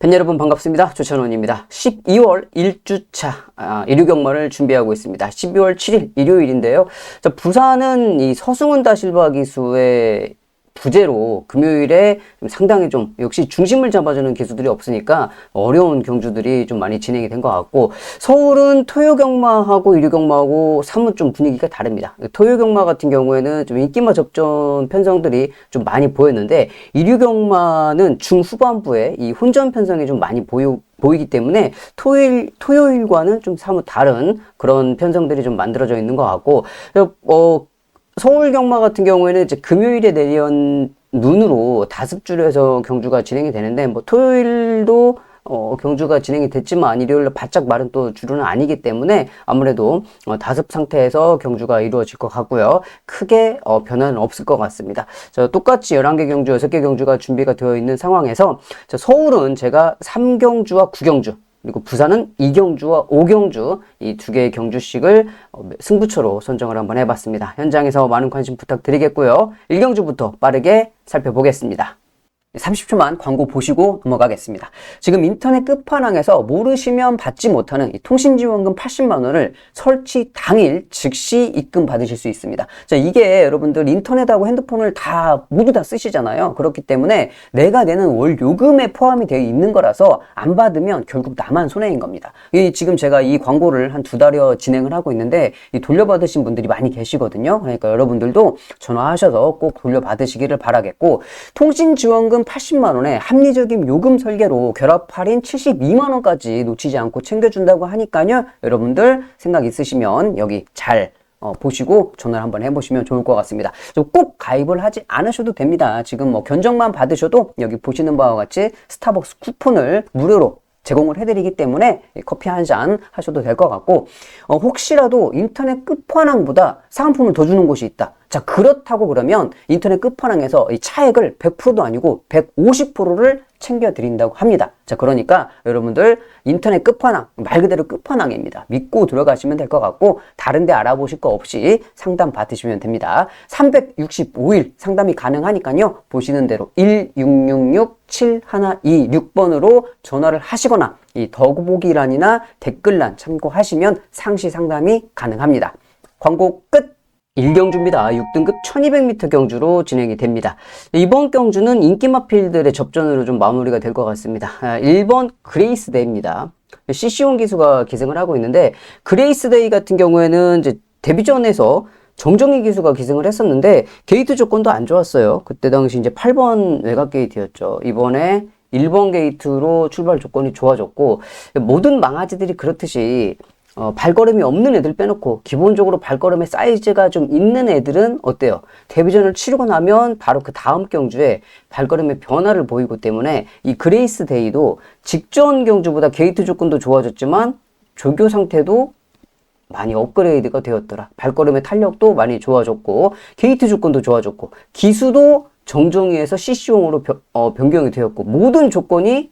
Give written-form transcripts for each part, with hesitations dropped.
팬 여러분 반갑습니다. 조찬원입니다. 12월 1주차 일요경마를 준비하고 있습니다. 12월 7일 일요일인데요. 자, 부산은 이 서승훈 다실바 기수의 부재로 금요일에 상당히 좀 역시 중심을 잡아주는 기수들이 없으니까 어려운 경주들이 좀 많이 진행이 된 것 같고, 서울은 토요경마하고 일요경마하고 사뭇 좀 분위기가 다릅니다. 토요경마 같은 경우에는 좀 인기마 접전 편성들이 좀 많이 보였는데, 일요경마는 중후반부에 이 혼전 편성이 좀 많이 보이기 때문에 토요일과는 좀 사뭇 다른 그런 편성들이 좀 만들어져 있는 것 같고, 서울 경마 같은 경우에는 이제 금요일에 내린 눈으로 5주로 해서 경주가 진행이 되는데, 뭐 토요일도 경주가 진행이 됐지만 일요일로 바짝 마른 또 주로는 아니기 때문에 아무래도 다습 상태에서 경주가 이루어질 것 같고요. 크게 변화는 없을 것 같습니다. 똑같이 11개 경주, 6개 경주가 준비가 되어 있는 상황에서 서울은 제가 3경주와 9경주, 그리고 부산은 2경주와 5경주 이 두 개의 경주씩을 승부처로 선정을 한번 해봤습니다. 현장에서 많은 관심 부탁드리겠고요. 1경주부터 빠르게 살펴보겠습니다. 30초만 광고 보시고 넘어가겠습니다. 지금 인터넷 끝판왕에서 모르시면 받지 못하는 이 통신지원금 80만 원을 설치 당일 즉시 입금 받으실 수 있습니다. 자, 이게 여러분들 인터넷하고 핸드폰을 모두 다 쓰시잖아요. 그렇기 때문에 내가 내는 월 요금에 포함이 되어 있는 거라서 안 받으면 결국 나만 손해인 겁니다. 지금 제가 이 광고를 한 2달여 진행을 하고 있는데 돌려받으신 분들이 많이 계시거든요. 그러니까 여러분들도 전화하셔서 꼭 돌려받으시기를 바라겠고, 통신지원금 80만 원에 합리적인 요금 설계로 결합 할인 72만 원까지 놓치지 않고 챙겨준다고 하니까요. 여러분들 생각 있으시면 여기 잘 보시고 전화를 한번 해보시면 좋을 것 같습니다. 꼭 가입을 하지 않으셔도 됩니다. 지금 견적만 받으셔도 여기 보시는 바와 같이 스타벅스 쿠폰을 무료로 제공을 해드리기 때문에 커피 한 잔 하셔도 될 것 같고, 혹시라도 인터넷 끝판왕보다 상품을 더 주는 곳이 있다. 자, 그렇다고 그러면 인터넷 끝판왕에서 이 차액을 100%도 아니고 150%를 챙겨드린다고 합니다. 자, 그러니까 여러분들 인터넷 끝판왕, 말 그대로 끝판왕입니다. 믿고 들어가시면 될 것 같고, 다른 데 알아보실 거 없이 상담 받으시면 됩니다. 365일 상담이 가능하니까요. 보시는 대로 1666-7126번으로 전화를 하시거나 이 더보기란이나 댓글란 참고하시면 상시 상담이 가능합니다. 광고 끝! 1경주입니다. 6등급 1200m 경주로 진행이 됩니다. 이번 경주는 인기마 필들의 접전으로 좀 마무리가 될 것 같습니다. 1번 그레이스데이입니다. CC1 기수가 기승을 하고 있는데, 그레이스데이 같은 경우에는 이제 데뷔전에서 정정희 기수가 기승을 했었는데 게이트 조건도 안 좋았어요. 그때 당시 이제 8번 외곽 게이트였죠. 이번에 1번 게이트로 출발 조건이 좋아졌고, 모든 망아지들이 그렇듯이 발걸음이 없는 애들 빼놓고 기본적으로 발걸음의 사이즈가 좀 있는 애들은 어때요? 데뷔전을 치르고 나면 바로 그 다음 경주에 발걸음의 변화를 보이기 때문에 이 그레이스 데이도 직전 경주보다 게이트 조건도 좋아졌지만 조교 상태도 많이 업그레이드가 되었더라. 발걸음의 탄력도 많이 좋아졌고, 게이트 조건도 좋아졌고, 기수도 정정위에서 CC용으로 변경이 되었고, 모든 조건이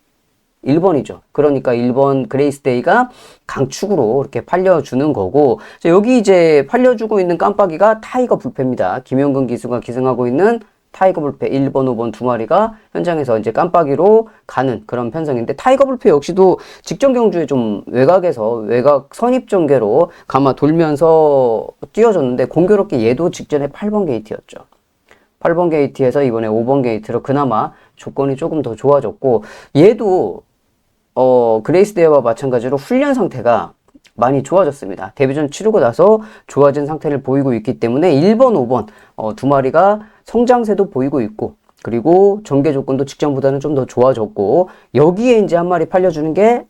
1번이죠. 그러니까 1번 그레이스데이가 강축으로 이렇게 팔려주는 거고, 여기 이제 팔려주고 있는 깜빡이가 타이거 불패입니다. 김영근 기수가 기승하고 있는 타이거 불패 1번, 5번 두 마리가 현장에서 이제 깜빡이로 가는 그런 편성인데, 타이거 불패 역시도 직전 경주에 좀 외곽에서 외곽 선입 전개로 가마 돌면서 뛰어졌는데, 공교롭게 얘도 직전에 8번 게이트였죠. 8번 게이트에서 이번에 5번 게이트로 그나마 조건이 조금 더 좋아졌고, 얘도 그레이스데이와 마찬가지로 훈련 상태가 많이 좋아졌습니다. 데뷔전 치르고 나서 좋아진 상태를 보이고 있기 때문에 1번, 5번 두 마리가 성장세도 보이고 있고, 그리고 전개 조건도 직전보다는 좀 더 좋아졌고, 여기에 이제 한 마리 팔려주는 게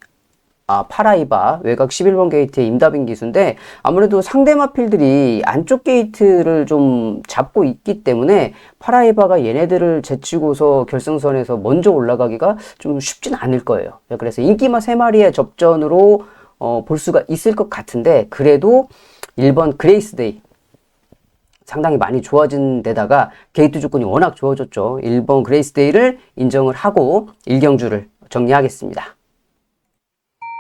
파라이바 외곽 11번 게이트의 임다빈 기수인데, 아무래도 상대 마필들이 안쪽 게이트를 좀 잡고 있기 때문에 파라이바가 얘네들을 제치고서 결승선에서 먼저 올라가기가 좀 쉽진 않을 거예요. 그래서 인기마 3마리의 접전으로 볼 수가 있을 것 같은데, 그래도 1번 그레이스데이 상당히 많이 좋아진 데다가 게이트 조건이 워낙 좋아졌죠. 1번 그레이스데이를 인정을 하고 1경주를 정리하겠습니다.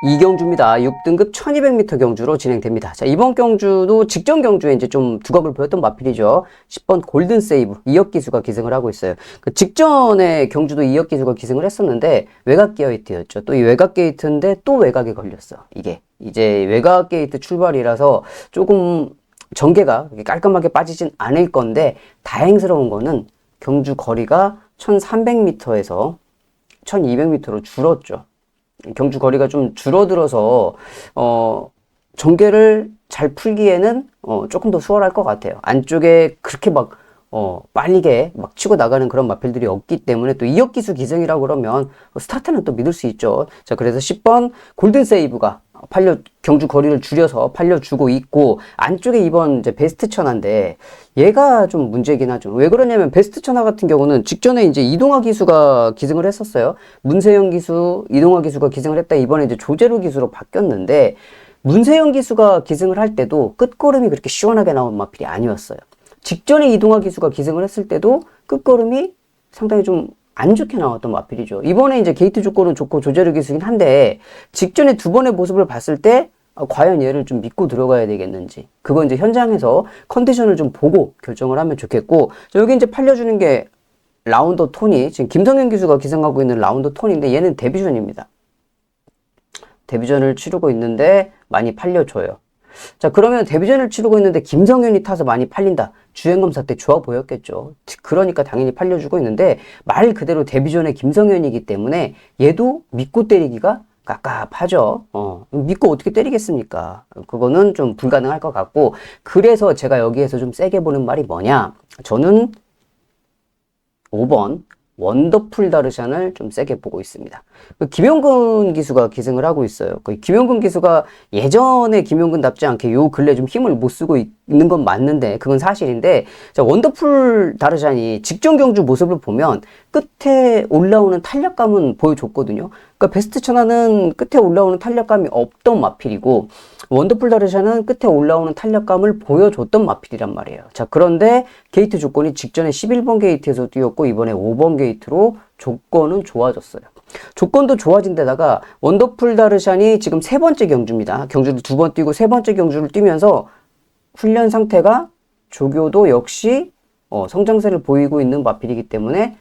2경주입니다. 6등급 1200m 경주로 진행됩니다. 자, 이번 경주도 직전 경주에 이제 좀 두각을 보였던 마필이죠. 10번 골든 세이브 이혁 기수가 기승을 하고 있어요. 그 직전에 경주도 이혁 기수가 기승을 했었는데 외곽 게이트였죠. 또 이 외곽 게이트인데 또 외곽에 걸렸어. 이게 이제 외곽 게이트 출발이라서 조금 전개가 깔끔하게 빠지진 않을 건데 다행스러운 거는 경주 거리가 1300m에서 1200m로 줄었죠. 경주 거리가 좀 줄어들어서 전개를 잘 풀기에는 조금 더 수월할 것 같아요. 안쪽에 그렇게 막 빨리게 막 치고 나가는 그런 마필들이 없기 때문에 또 이역기수 기승이라고 그러면 스타트는 또 믿을 수 있죠. 자, 그래서 10번 골든 세이브가 경주 거리를 줄여서 팔려주고 있고, 안쪽에 이번 이제 베스트 천하인데 얘가 좀 문제긴 하죠. 왜 그러냐면 베스트 천하 같은 경우는 직전에 이제 이동화 기수가 기승을 했었어요. 문세영 기수, 이동화 기수가 기승을 했다. 이번에 이제 조재루 기수로 바뀌었는데 문세영 기수가 기승을 할 때도 끝걸음이 그렇게 시원하게 나온 마필이 아니었어요. 직전에 이동화 기수가 기승을 했을 때도 끝걸음이 상당히 좀 안 좋게 나왔던 마필이죠. 이번에 이제 게이트 조건은 좋고 조재루 기수긴 한데 직전에 두 번의 모습을 봤을 때 과연 얘를 좀 믿고 들어가야 되겠는지, 그건 이제 현장에서 컨디션을 좀 보고 결정을 하면 좋겠고, 여기 이제 팔려주는 게 라운더 토니, 지금 김성현 기수가 기승하고 있는 라운더 토니인데 얘는 데뷔전입니다. 데뷔전을 치르고 있는데 많이 팔려줘요. 자, 그러면 데뷔전을 치르고 있는데 김성현이 타서 많이 팔린다. 주행검사 때 좋아 보였겠죠. 그러니까 당연히 팔려주고 있는데 말 그대로 데뷔전에 김성현이기 때문에 얘도 믿고 때리기가 깝깝하죠. 믿고 어떻게 때리겠습니까? 그거는 좀 불가능할 것 같고, 그래서 제가 여기에서 좀 세게 보는 말이 뭐냐? 저는 5번 원더풀 다르샨을 좀 세게 보고 있습니다. 김용근 기수가 기승을 하고 있어요. 김용근 기수가 예전에 김용근답지 않게 요 근래 좀 힘을 못 쓰고 있는 건 맞는데, 그건 사실인데, 자, 원더풀 다르샨이 직전 경주 모습을 보면 끝에 올라오는 탄력감은 보여줬거든요. 그러니까 베스트 천하는 끝에 올라오는 탄력감이 없던 마필이고, 원더풀 다르샤는 끝에 올라오는 탄력감을 보여줬던 마필이란 말이에요. 자, 그런데 게이트 조건이 직전에 11번 게이트에서 뛰었고 이번에 5번 게이트로 조건은 좋아졌어요. 조건도 좋아진 데다가 원더풀 다르샨이 지금 세 번째 경주입니다. 경주를 두 번 뛰고 세 번째 경주를 뛰면서 훈련 상태가 조교도 역시 성장세를 보이고 있는 마필이기 때문에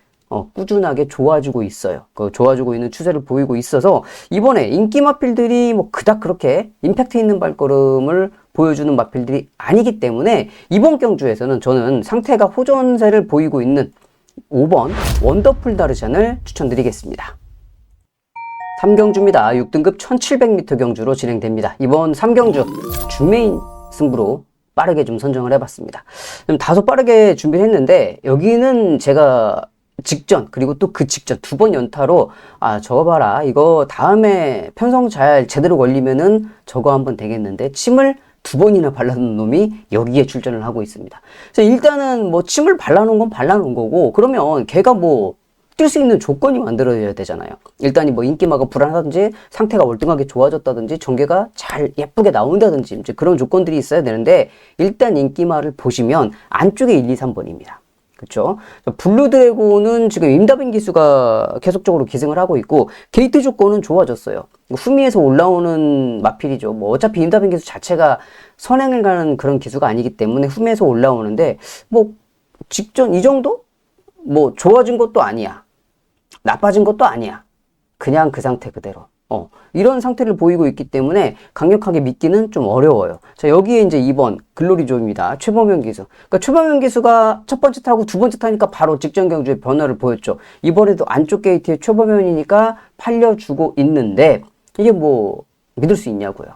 꾸준하게 좋아지고 있어요. 좋아지고 있는 추세를 보이고 있어서 이번에 인기 마필들이 뭐 그닥 그렇게 임팩트 있는 발걸음을 보여주는 마필들이 아니기 때문에 이번 경주에서는 저는 상태가 호전세를 보이고 있는 5번 원더풀 다르샨을 추천드리겠습니다. 3경주입니다. 6등급 1700m 경주로 진행됩니다. 이번 3경주 주메인 승부로 빠르게 좀 선정을 해봤습니다. 좀 다소 빠르게 준비를 했는데 여기는 제가 직전 그리고 또 그 직전 두 번 연타로 저거 봐라, 이거 다음에 편성 잘 제대로 걸리면은 저거 한번 되겠는데 침을 두 번이나 발라놓은 놈이 여기에 출전을 하고 있습니다. 그래서 일단은 뭐 침을 발라놓은 건 발라놓은 거고, 그러면 걔가 뭐 뛸 수 있는 조건이 만들어져야 되잖아요. 일단이 뭐 인기마가 불안하든지 상태가 월등하게 좋아졌다든지 전개가 잘 예쁘게 나온다든지 이제 그런 조건들이 있어야 되는데, 일단 인기마를 보시면 안쪽에 1, 2, 3번입니다. 그쵸? 블루 드래곤은 지금 임다빈 기수가 계속적으로 기승을 하고 있고 게이트 조건은 좋아졌어요. 후미에서 올라오는 마필이죠. 뭐 어차피 임다빈 기수 자체가 선행을 가는 그런 기수가 아니기 때문에 후미에서 올라오는데 뭐 직전 이 정도? 뭐 좋아진 것도 아니야, 나빠진 것도 아니야, 그냥 그 상태 그대로 이런 상태를 보이고 있기 때문에 강력하게 믿기는 좀 어려워요. 자, 여기에 이제 2번 글로리조입니다. 최범현 기수. 그러니까 최범현 기수가 첫 번째 타고 두 번째 타니까 바로 직전 경주에 변화를 보였죠. 이번에도 안쪽 게이트에 최범현이니까 팔려주고 있는데 이게 뭐 믿을 수 있냐고요.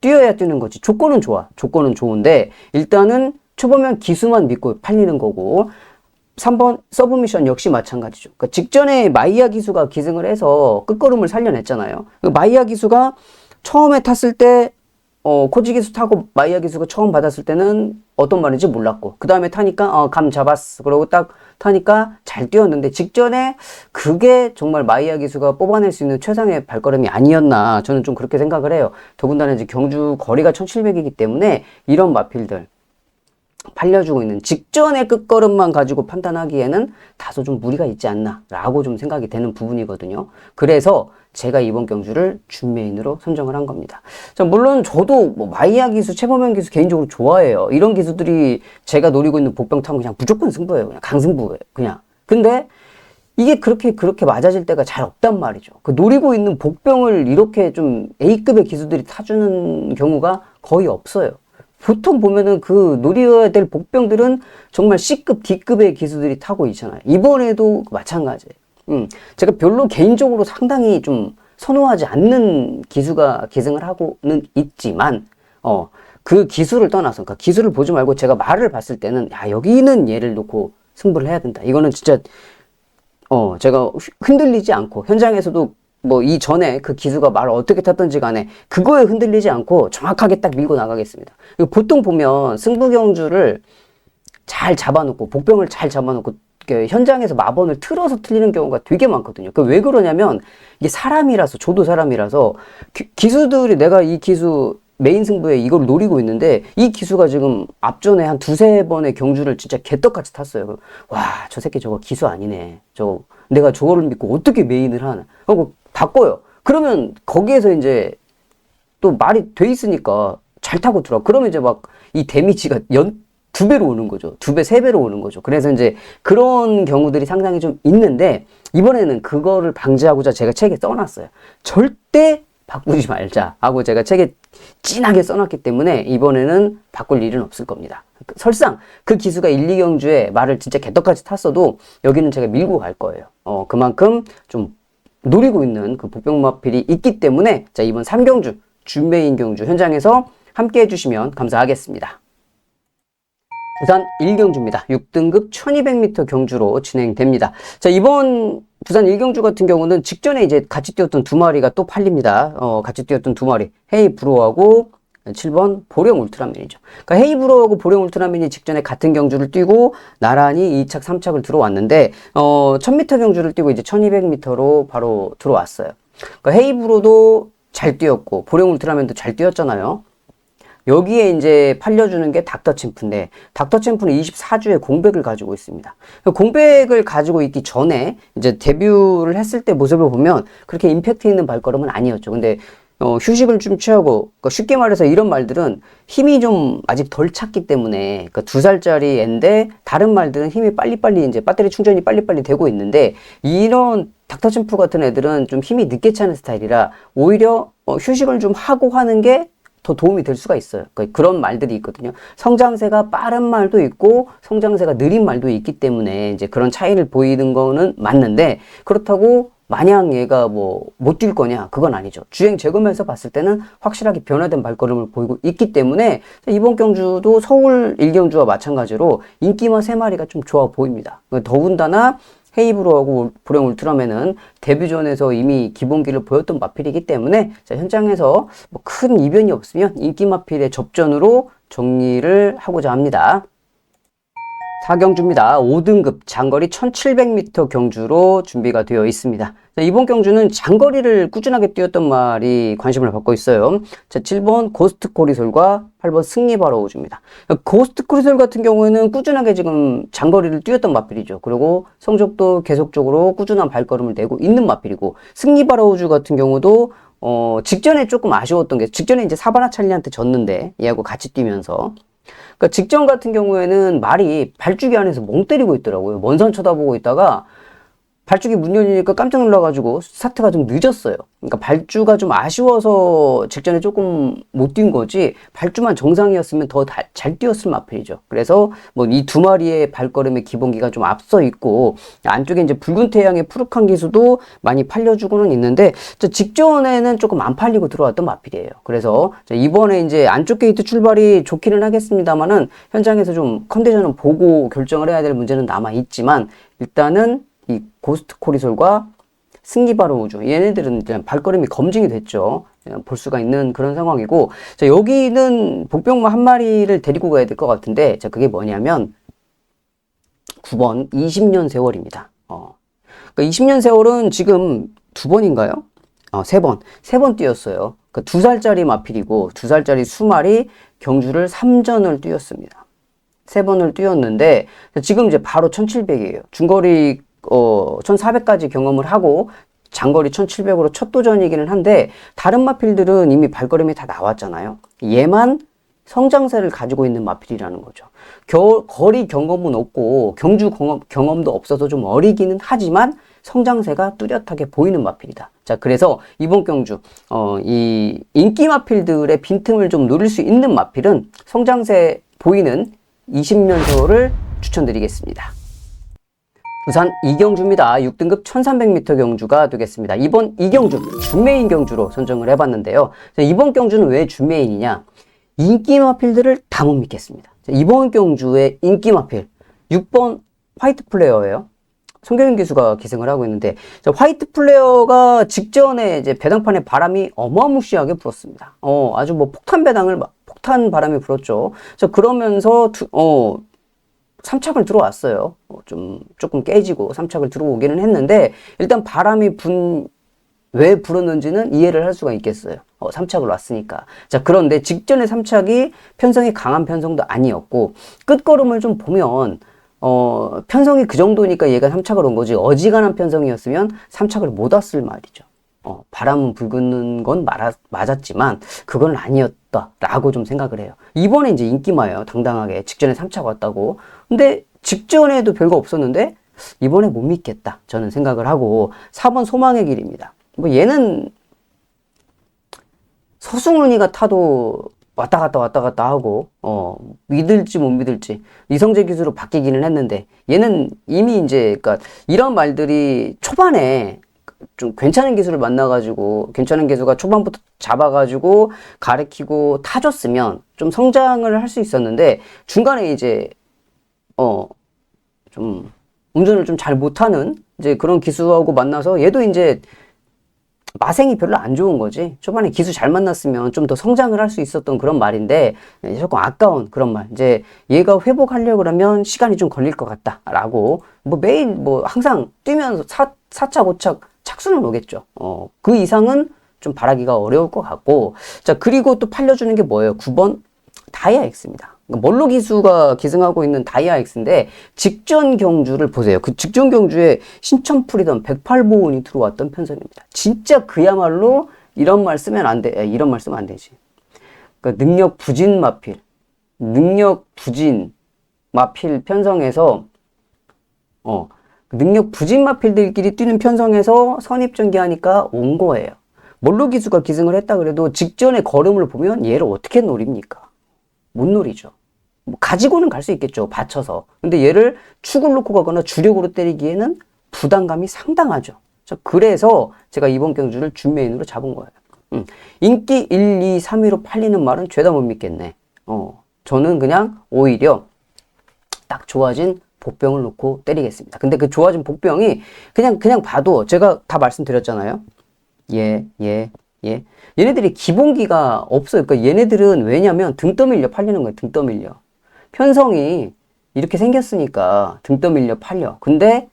뛰어야 뛰는 거지. 조건은 좋아. 조건은 좋은데 일단은 최범현 기수만 믿고 팔리는 거고, 3번 서브미션 역시 마찬가지죠. 그러니까 직전에 마이야 기수가 기승을 해서 끝걸음을 살려냈잖아요. 마이야 기수가 처음에 탔을 때 코지 기수 타고 마이야 기수가 처음 받았을 때는 어떤 말인지 몰랐고, 그 다음에 타니까 감 잡았어. 그러고 딱 타니까 잘 뛰었는데 직전에 그게 정말 마이야 기수가 뽑아낼 수 있는 최상의 발걸음이 아니었나, 저는 좀 그렇게 생각을 해요. 더군다나 이제 경주 거리가 1700이기 때문에 이런 마필들 팔려주고 있는 직전의 끝걸음만 가지고 판단하기에는 다소 좀 무리가 있지 않나 라고 좀 생각이 되는 부분이거든요. 그래서 제가 이번 경주를 준메인으로 선정을 한 겁니다. 자, 물론 저도 뭐 마이야 기수, 최범현 기수 개인적으로 좋아해요. 이런 기수들이 제가 노리고 있는 복병 타면 그냥 무조건 승부예요. 그냥 강승부예요. 그냥. 근데 이게 그렇게 맞아질 때가 잘 없단 말이죠. 그 노리고 있는 복병을 이렇게 좀 A급의 기수들이 타주는 경우가 거의 없어요. 보통 보면은 그 노려야 될 복병들은 정말 C급, D급의 기수들이 타고 있잖아요. 이번에도 마찬가지예요. 제가 별로 개인적으로 상당히 좀 선호하지 않는 기수가 계승을 하고는 있지만, 그 기수를 떠나서, 그러니까 기수를 보지 말고 제가 말을 봤을 때는, 야, 여기는 얘를 놓고 승부를 해야 된다. 이거는 진짜, 제가 흔들리지 않고, 현장에서도 뭐 이전에 그 기수가 말을 어떻게 탔던지 간에 그거에 흔들리지 않고 정확하게 딱 밀고 나가겠습니다. 보통 보면 승부경주를 잘 잡아놓고, 복병을 잘 잡아놓고, 현장에서 마번을 틀어서 틀리는 경우가 되게 많거든요. 왜 그러냐면, 이게 사람이라서, 저도 사람이라서, 기수들이 내가 이 기수 메인 승부에 이걸 노리고 있는데, 이 기수가 지금 앞전에 한 두세 번의 경주를 진짜 개떡같이 탔어요. 와, 저 새끼 저거 기수 아니네. 내가 저거를 믿고 어떻게 메인을 하나. 하고 바꿔요. 그러면 거기에서 이제 또 말이 돼 있으니까 잘 타고 들어와. 그러면 이제 막 이 데미지가 두 배로 오는 거죠. 두 배, 세 배로 오는 거죠. 그래서 이제 그런 경우들이 상당히 좀 있는데, 이번에는 그거를 방지하고자 제가 책에 써놨어요. 절대 바꾸지 말자 하고 제가 책에 진하게 써놨기 때문에 이번에는 바꿀 일은 없을 겁니다. 설상 그 기수가 1, 2경주에 말을 진짜 개떡같이 탔어도 여기는 제가 밀고 갈 거예요. 그만큼 좀 노리고 있는 그 복병마필이 있기 때문에, 자, 이번 3경주 준메인 경주 현장에서 함께 해주시면 감사하겠습니다. 부산 1경주입니다. 6등급 1200m 경주로 진행됩니다. 자, 이번 부산 1경주 같은 경우는 직전에 이제 같이 뛰었던 두 마리가 또 팔립니다. 같이 뛰었던 두 마리. 헤이브로하고 7번 보령 울트라맨이죠. 그러니까 헤이브로하고 보령 울트라맨이 직전에 같은 경주를 뛰고 나란히 2착, 3착을 들어왔는데, 1000m 경주를 뛰고 이제 1200m로 바로 들어왔어요. 그러니까 헤이브로도 잘 뛰었고, 보령 울트라맨도 잘 뛰었잖아요. 여기에 이제 팔려주는 게 닥터챔프인데, 닥터챔프는 24주에 공백을 가지고 있습니다. 공백을 가지고 있기 전에 이제 데뷔를 했을 때 모습을 보면 그렇게 임팩트 있는 발걸음은 아니었죠. 근데 휴식을 좀 취하고, 그러니까 쉽게 말해서 이런 말들은 힘이 좀 아직 덜 찼기 때문에, 그러니까 2살짜리 애인데 다른 말들은 힘이 빨리빨리 이제 배터리 충전이 빨리빨리 되고 있는데, 이런 닥터챔프 같은 애들은 좀 힘이 늦게 차는 스타일이라 오히려 휴식을 좀 하고 하는 게 더 도움이 될 수가 있어요. 그러니까 그런 말들이 있거든요. 성장세가 빠른 말도 있고 성장세가 느린 말도 있기 때문에 이제 그런 차이를 보이는 거는 맞는데, 그렇다고 마냥 얘가 뭐 못 뛸 거냐, 그건 아니죠. 주행 재검에서 봤을 때는 확실하게 변화된 발걸음을 보이고 있기 때문에 이번 경주도 서울 1경주와 마찬가지로 인기마 3마리가 좀 좋아 보입니다. 더군다나 헤이브로하고 보령 울트라맨은 데뷔전에서 이미 기본기를 보였던 마필이기 때문에, 자, 현장에서 뭐 큰 이변이 없으면 인기 마필의 접전으로 정리를 하고자 합니다. 4경주입니다. 5등급 장거리 1700m 경주로 준비가 되어 있습니다. 자, 이번 경주는 장거리를 꾸준하게 뛰었던 말이 관심을 받고 있어요. 자, 7번 고스트 코리솔과 8번 승리바로우주입니다. 고스트 코리솔 같은 경우에는 꾸준하게 지금 장거리를 뛰었던 마필이죠. 그리고 성적도 계속적으로 꾸준한 발걸음을 내고 있는 마필이고, 승리바로우주 같은 경우도 직전에 조금 아쉬웠던 게, 직전에 이제 사바나 찰리한테 졌는데 얘하고 같이 뛰면서, 그러니까 직전 같은 경우에는 말이 발주기 안에서 멍 때리고 있더라고요. 먼 산 쳐다보고 있다가 발주기 문 열리니까 깜짝 놀라가지고 스타트가 좀 늦었어요. 그러니까 발주가 좀 아쉬워서 직전에 조금 못 뛴 거지, 발주만 정상이었으면 더 잘 뛰었을 마필이죠. 그래서 뭐 이 두 마리의 발걸음의 기본기가 좀 앞서 있고, 안쪽에 이제 붉은 태양의 푸르칸 기수도 많이 팔려주고는 있는데, 직전에는 조금 안 팔리고 들어왔던 마필이에요. 그래서 이번에 이제 안쪽 게이트 출발이 좋기는 하겠습니다만은 현장에서 좀 컨디션을 보고 결정을 해야 될 문제는 남아 있지만, 일단은 이 고스트 코리솔과 승리바로우주, 얘네들은 이제 발걸음이 검증이 됐죠. 볼 수가 있는 그런 상황이고, 자, 여기는 복병마 한 마리를 데리고 가야 될 것 같은데, 자, 그게 뭐냐면 9번 20년 세월입니다. 그러니까 20년 세월은 지금 두 번인가요? 세 번 뛰었어요. 그러니까 2살짜리 마필이고 2살짜리 수마리 경주를 3전을 뛰었습니다. 3번을 뛰었는데 지금 이제 바로 1700이에요. 중거리 1400까지 경험을 하고 장거리 1700으로 첫 도전이기는 한데 다른 마필들은 이미 발걸음이 다 나왔잖아요. 얘만 성장세를 가지고 있는 마필이라는 거죠. 거리 경험은 없고 경주 경험도 없어서 좀 어리기는 하지만 성장세가 뚜렷하게 보이는 마필이다. 자, 그래서 이번 경주 이 인기 마필들의 빈틈을 좀 노릴 수 있는 마필은 성장세 보이는 20년소를 추천드리겠습니다. 부산 이경주입니다. 6등급 1300m 경주가 되겠습니다. 이번 이경주 준메인 경주로 선정을 해봤는데요. 이번 경주는 왜 준메인이냐? 인기 마필들을 다 못 믿겠습니다. 이번 경주의 인기 마필 6번 화이트 플레어예요. 송경윤 기수가 기승을 하고 있는데 화이트 플레어가 직전에 이제 배당판에 바람이 어마무시하게 불었습니다. 아주 뭐 폭탄 바람이 불었죠. 그러면서 3착을 들어왔어요. 조금 깨지고 3착을 들어오기는 했는데 일단 바람이 왜 불었는지는 이해를 할 수가 있겠어요. 3착을 왔으니까. 자, 그런데 직전에 3착이 편성이 강한 편성도 아니었고 끝걸음을 좀 보면 편성이 그 정도니까 얘가 3착을 온 거지 어지간한 편성이었으면 3착을 못 왔을 말이죠. 바람은 불는 건 맞았지만 그건 아니었다라고 좀 생각을 해요. 이번에 이제 인기마예요. 당당하게 직전에 3착 왔다고. 근데 직전에도 별거 없었는데 이번에 못 믿겠다 저는 생각을 하고 4번 소망의 길입니다. 뭐 얘는 서승훈이가 타도 왔다 갔다 하고 믿을지 못 믿을지 이성재 기수로 바뀌기는 했는데 얘는 이미 이제 그러니까 이런 말들이 초반에 좀 괜찮은 기수를 만나가지고 괜찮은 기수가 초반부터 잡아가지고 가르치고 타줬으면 좀 성장을 할 수 있었는데 중간에 이제 좀 운전을 좀 잘 못하는 이제 그런 기수하고 만나서 얘도 이제 마생이 별로 안 좋은 거지. 초반에 기수 잘 만났으면 좀 더 성장을 할 수 있었던 그런 말인데 조금 아까운 그런 말. 이제 얘가 회복하려고 그러면 시간이 좀 걸릴 것 같다라고 뭐 매일 뭐 항상 뛰면서 4착 5착 착수는 오겠죠. 그 이상은 좀 바라기가 어려울 것 같고. 자, 그리고 또 팔려주는 게 뭐예요? 9번 다이아 X입니다. 멀로 기수가 기승하고 있는 다이아 X인데 직전 경주를 보세요. 그 직전 경주에 신천풀이던 108보온이 들어왔던 편성입니다. 진짜 그야말로 이런 말 쓰면 안 돼. 이런 말 쓰면 안 되지. 그러니까 능력 부진 마필 편성에서 능력 부진 마필들끼리 뛰는 편성에서 선입전개하니까 온 거예요. 멀로 기수가 기승을 했다 그래도 직전에 걸음을 보면 얘를 어떻게 노립니까? 못 노리죠. 뭐 가지고는 갈 수 있겠죠. 받쳐서. 근데 얘를 축을 놓고 가거나 주력으로 때리기에는 부담감이 상당하죠. 그래서 제가 이번 경주를 준메인으로 잡은 거예요. 인기 1, 2, 3위로 팔리는 말은 죄다 못 믿겠네. 저는 그냥 오히려 딱 좋아진 복병을 놓고 때리겠습니다. 근데 그 좋아진 복병이 그냥 봐도 제가 다 말씀드렸잖아요. 얘네들이 기본기가 없어요. 그러니까 얘네들은 왜냐면 등 떠밀려 팔리는 거예요. 등 떠밀려. 편성이 이렇게 생겼으니까 등 떠밀려 팔려. 근데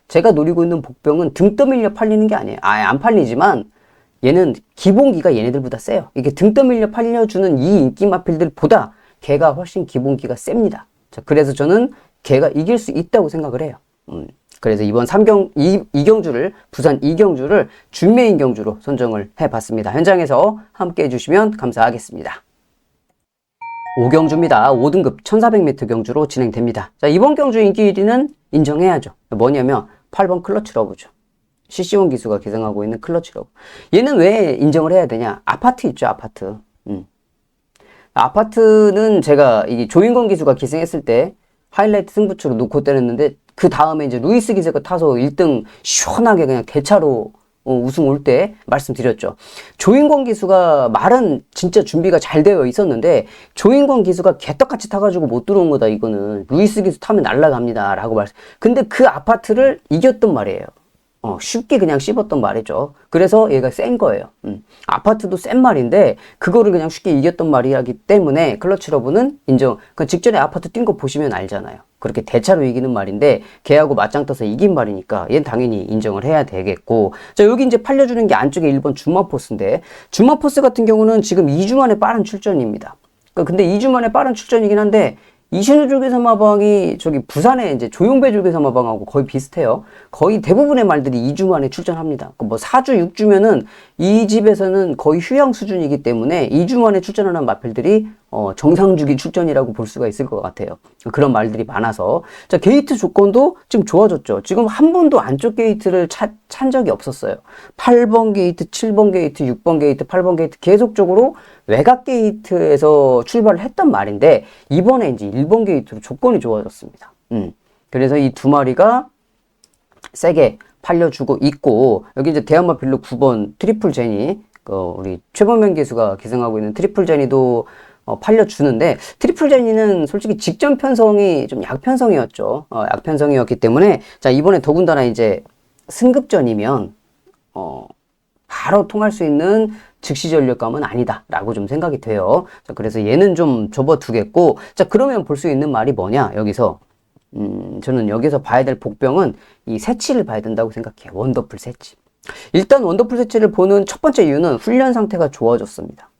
제가 노리고 있는 복병은 등 떠밀려 팔리는 게 아니에요. 안 팔리지만 얘는 기본기가 얘네들보다 세요. 이게 등 떠밀려 팔려주는 이 인기 마필들보다 걔가 훨씬 기본기가 셉니다. 자, 그래서 저는 걔가 이길 수 있다고 생각을 해요. 그래서 이번 이경주를 부산 이경주를 준메인 경주로 선정을 해봤습니다. 현장에서 함께 해주시면 감사하겠습니다. 5경주입니다. 5등급 1400m 경주로 진행됩니다. 자, 이번 경주 인기 1위는 인정해야죠. 뭐냐면 8번 클러치 러브죠. CC1 기수가 기승하고 있는 클러치 러브. 얘는 왜 인정을 해야 되냐? 아파트 있죠, 아파트. 아파트는 제가 이 조인권 기수가 기승했을 때 하이라이트 승부처로 놓고 때렸는데 그 다음에 이제 루이스 기세가 타서 1등 시원하게 그냥 대차로 우승 올 때 말씀드렸죠. 조인권 기수가 말은 진짜 준비가 잘 되어 있었는데 조인권 기수가 개떡같이 타가지고 못 들어온 거다 이거는. 루이스 기수 타면 날아갑니다 라고 말씀. 근데 그 아파트를 이겼단 말이에요. 쉽게 그냥 씹었던 말이죠. 그래서 얘가 센 거예요. 아파트도 센 말인데 그거를 그냥 쉽게 이겼던 말이기 때문에 클러치 러브는 인정. 그 직전에 아파트 뛴 거 보시면 알잖아요. 그렇게 대차로 이기는 말인데 걔하고 맞짱 떠서 이긴 말이니까 얘는 당연히 인정을 해야 되겠고. 자, 여기 이제 팔려주는 게 안쪽에 1번 준마포스인데 준마포스 같은 경우는 지금 2주 만에 빠른 출전입니다. 근데 2주 만에 빠른 출전이긴 한데 이신우 줄기세마방이 저기 부산의 이제 조용배 줄기세마방하고 거의 비슷해요. 거의 대부분의 말들이 2주 만에 출전합니다. 뭐 4주, 6주면은 이 집에서는 거의 휴양 수준이기 때문에 2주 만에 출전하는 마필들이 정상주기 출전이라고 볼 수가 있을 것 같아요. 그런 말들이 많아서. 자, 게이트 조건도 지금 좋아졌죠. 지금 한 번도 안쪽 게이트를 찬 적이 없었어요. 8번 게이트, 7번 게이트, 6번 게이트, 8번 게이트 계속적으로 외곽 게이트에서 출발을 했단 말인데 이번에 이제 1번 게이트로 조건이 좋아졌습니다. 그래서 이 두 마리가 세게 팔려주고 있고 여기 이제 대한마필로 9번 트리플 제니 우리 최범현 기수가 기승하고 있는 트리플 제니도 팔려주는데 트리플 제니는 솔직히 직전 편성이 좀 약편성이었죠. 약편성이었기 때문에 자 이번에 더군다나 이제 승급전이면 바로 통할 수 있는 즉시 전력감은 아니다 라고 좀 생각이 돼요. 자 그래서 얘는 좀 접어두겠고 자 그러면 볼 수 있는 말이 뭐냐 여기서 저는 여기서 봐야 될 복병은 이 새치를 봐야 된다고 생각해요. 원더풀 새치. 일단 원더풀 새치를 보는 첫 번째 이유는 훈련 상태가 좋아졌습니다.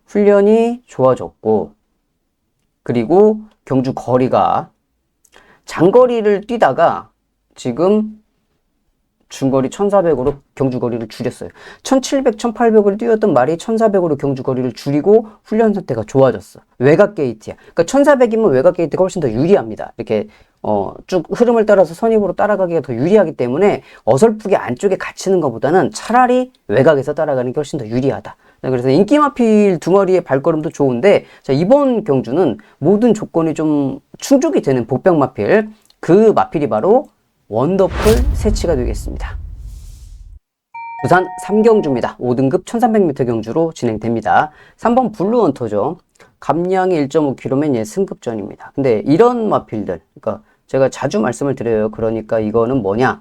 훈련이 좋아졌고 그리고 경주 거리가 장거리를 뛰다가 지금 중거리 1400으로 경주 거리를 줄였어요. 1700, 1800을 뛰었던 말이 1400으로 경주 거리를 줄이고 훈련 상태가 좋아졌어. 외곽 게이트야. 그러니까 1400이면 외곽 게이트가 훨씬 더 유리합니다. 이렇게 쭉 흐름을 따라서 선입으로 따라가기가 더 유리하기 때문에 어설프게 안쪽에 갇히는 것보다는 차라리 외곽에서 따라가는 게 훨씬 더 유리하다. 그래서 인기마필 두 마리의 발걸음도 좋은데 자, 이번 경주는 모든 조건이 좀 충족이 되는 복병마필 그 마필이 바로 원더풀 새치가 되겠습니다. 부산 3경주입니다. 5등급 1300m 경주로 진행됩니다. 3번 블루헌터죠. 감량이 1.5km면 얘 승급전입니다. 근데 이런 마필들, 그러니까 제가 자주 말씀을 드려요. 그러니까 이거는 뭐냐?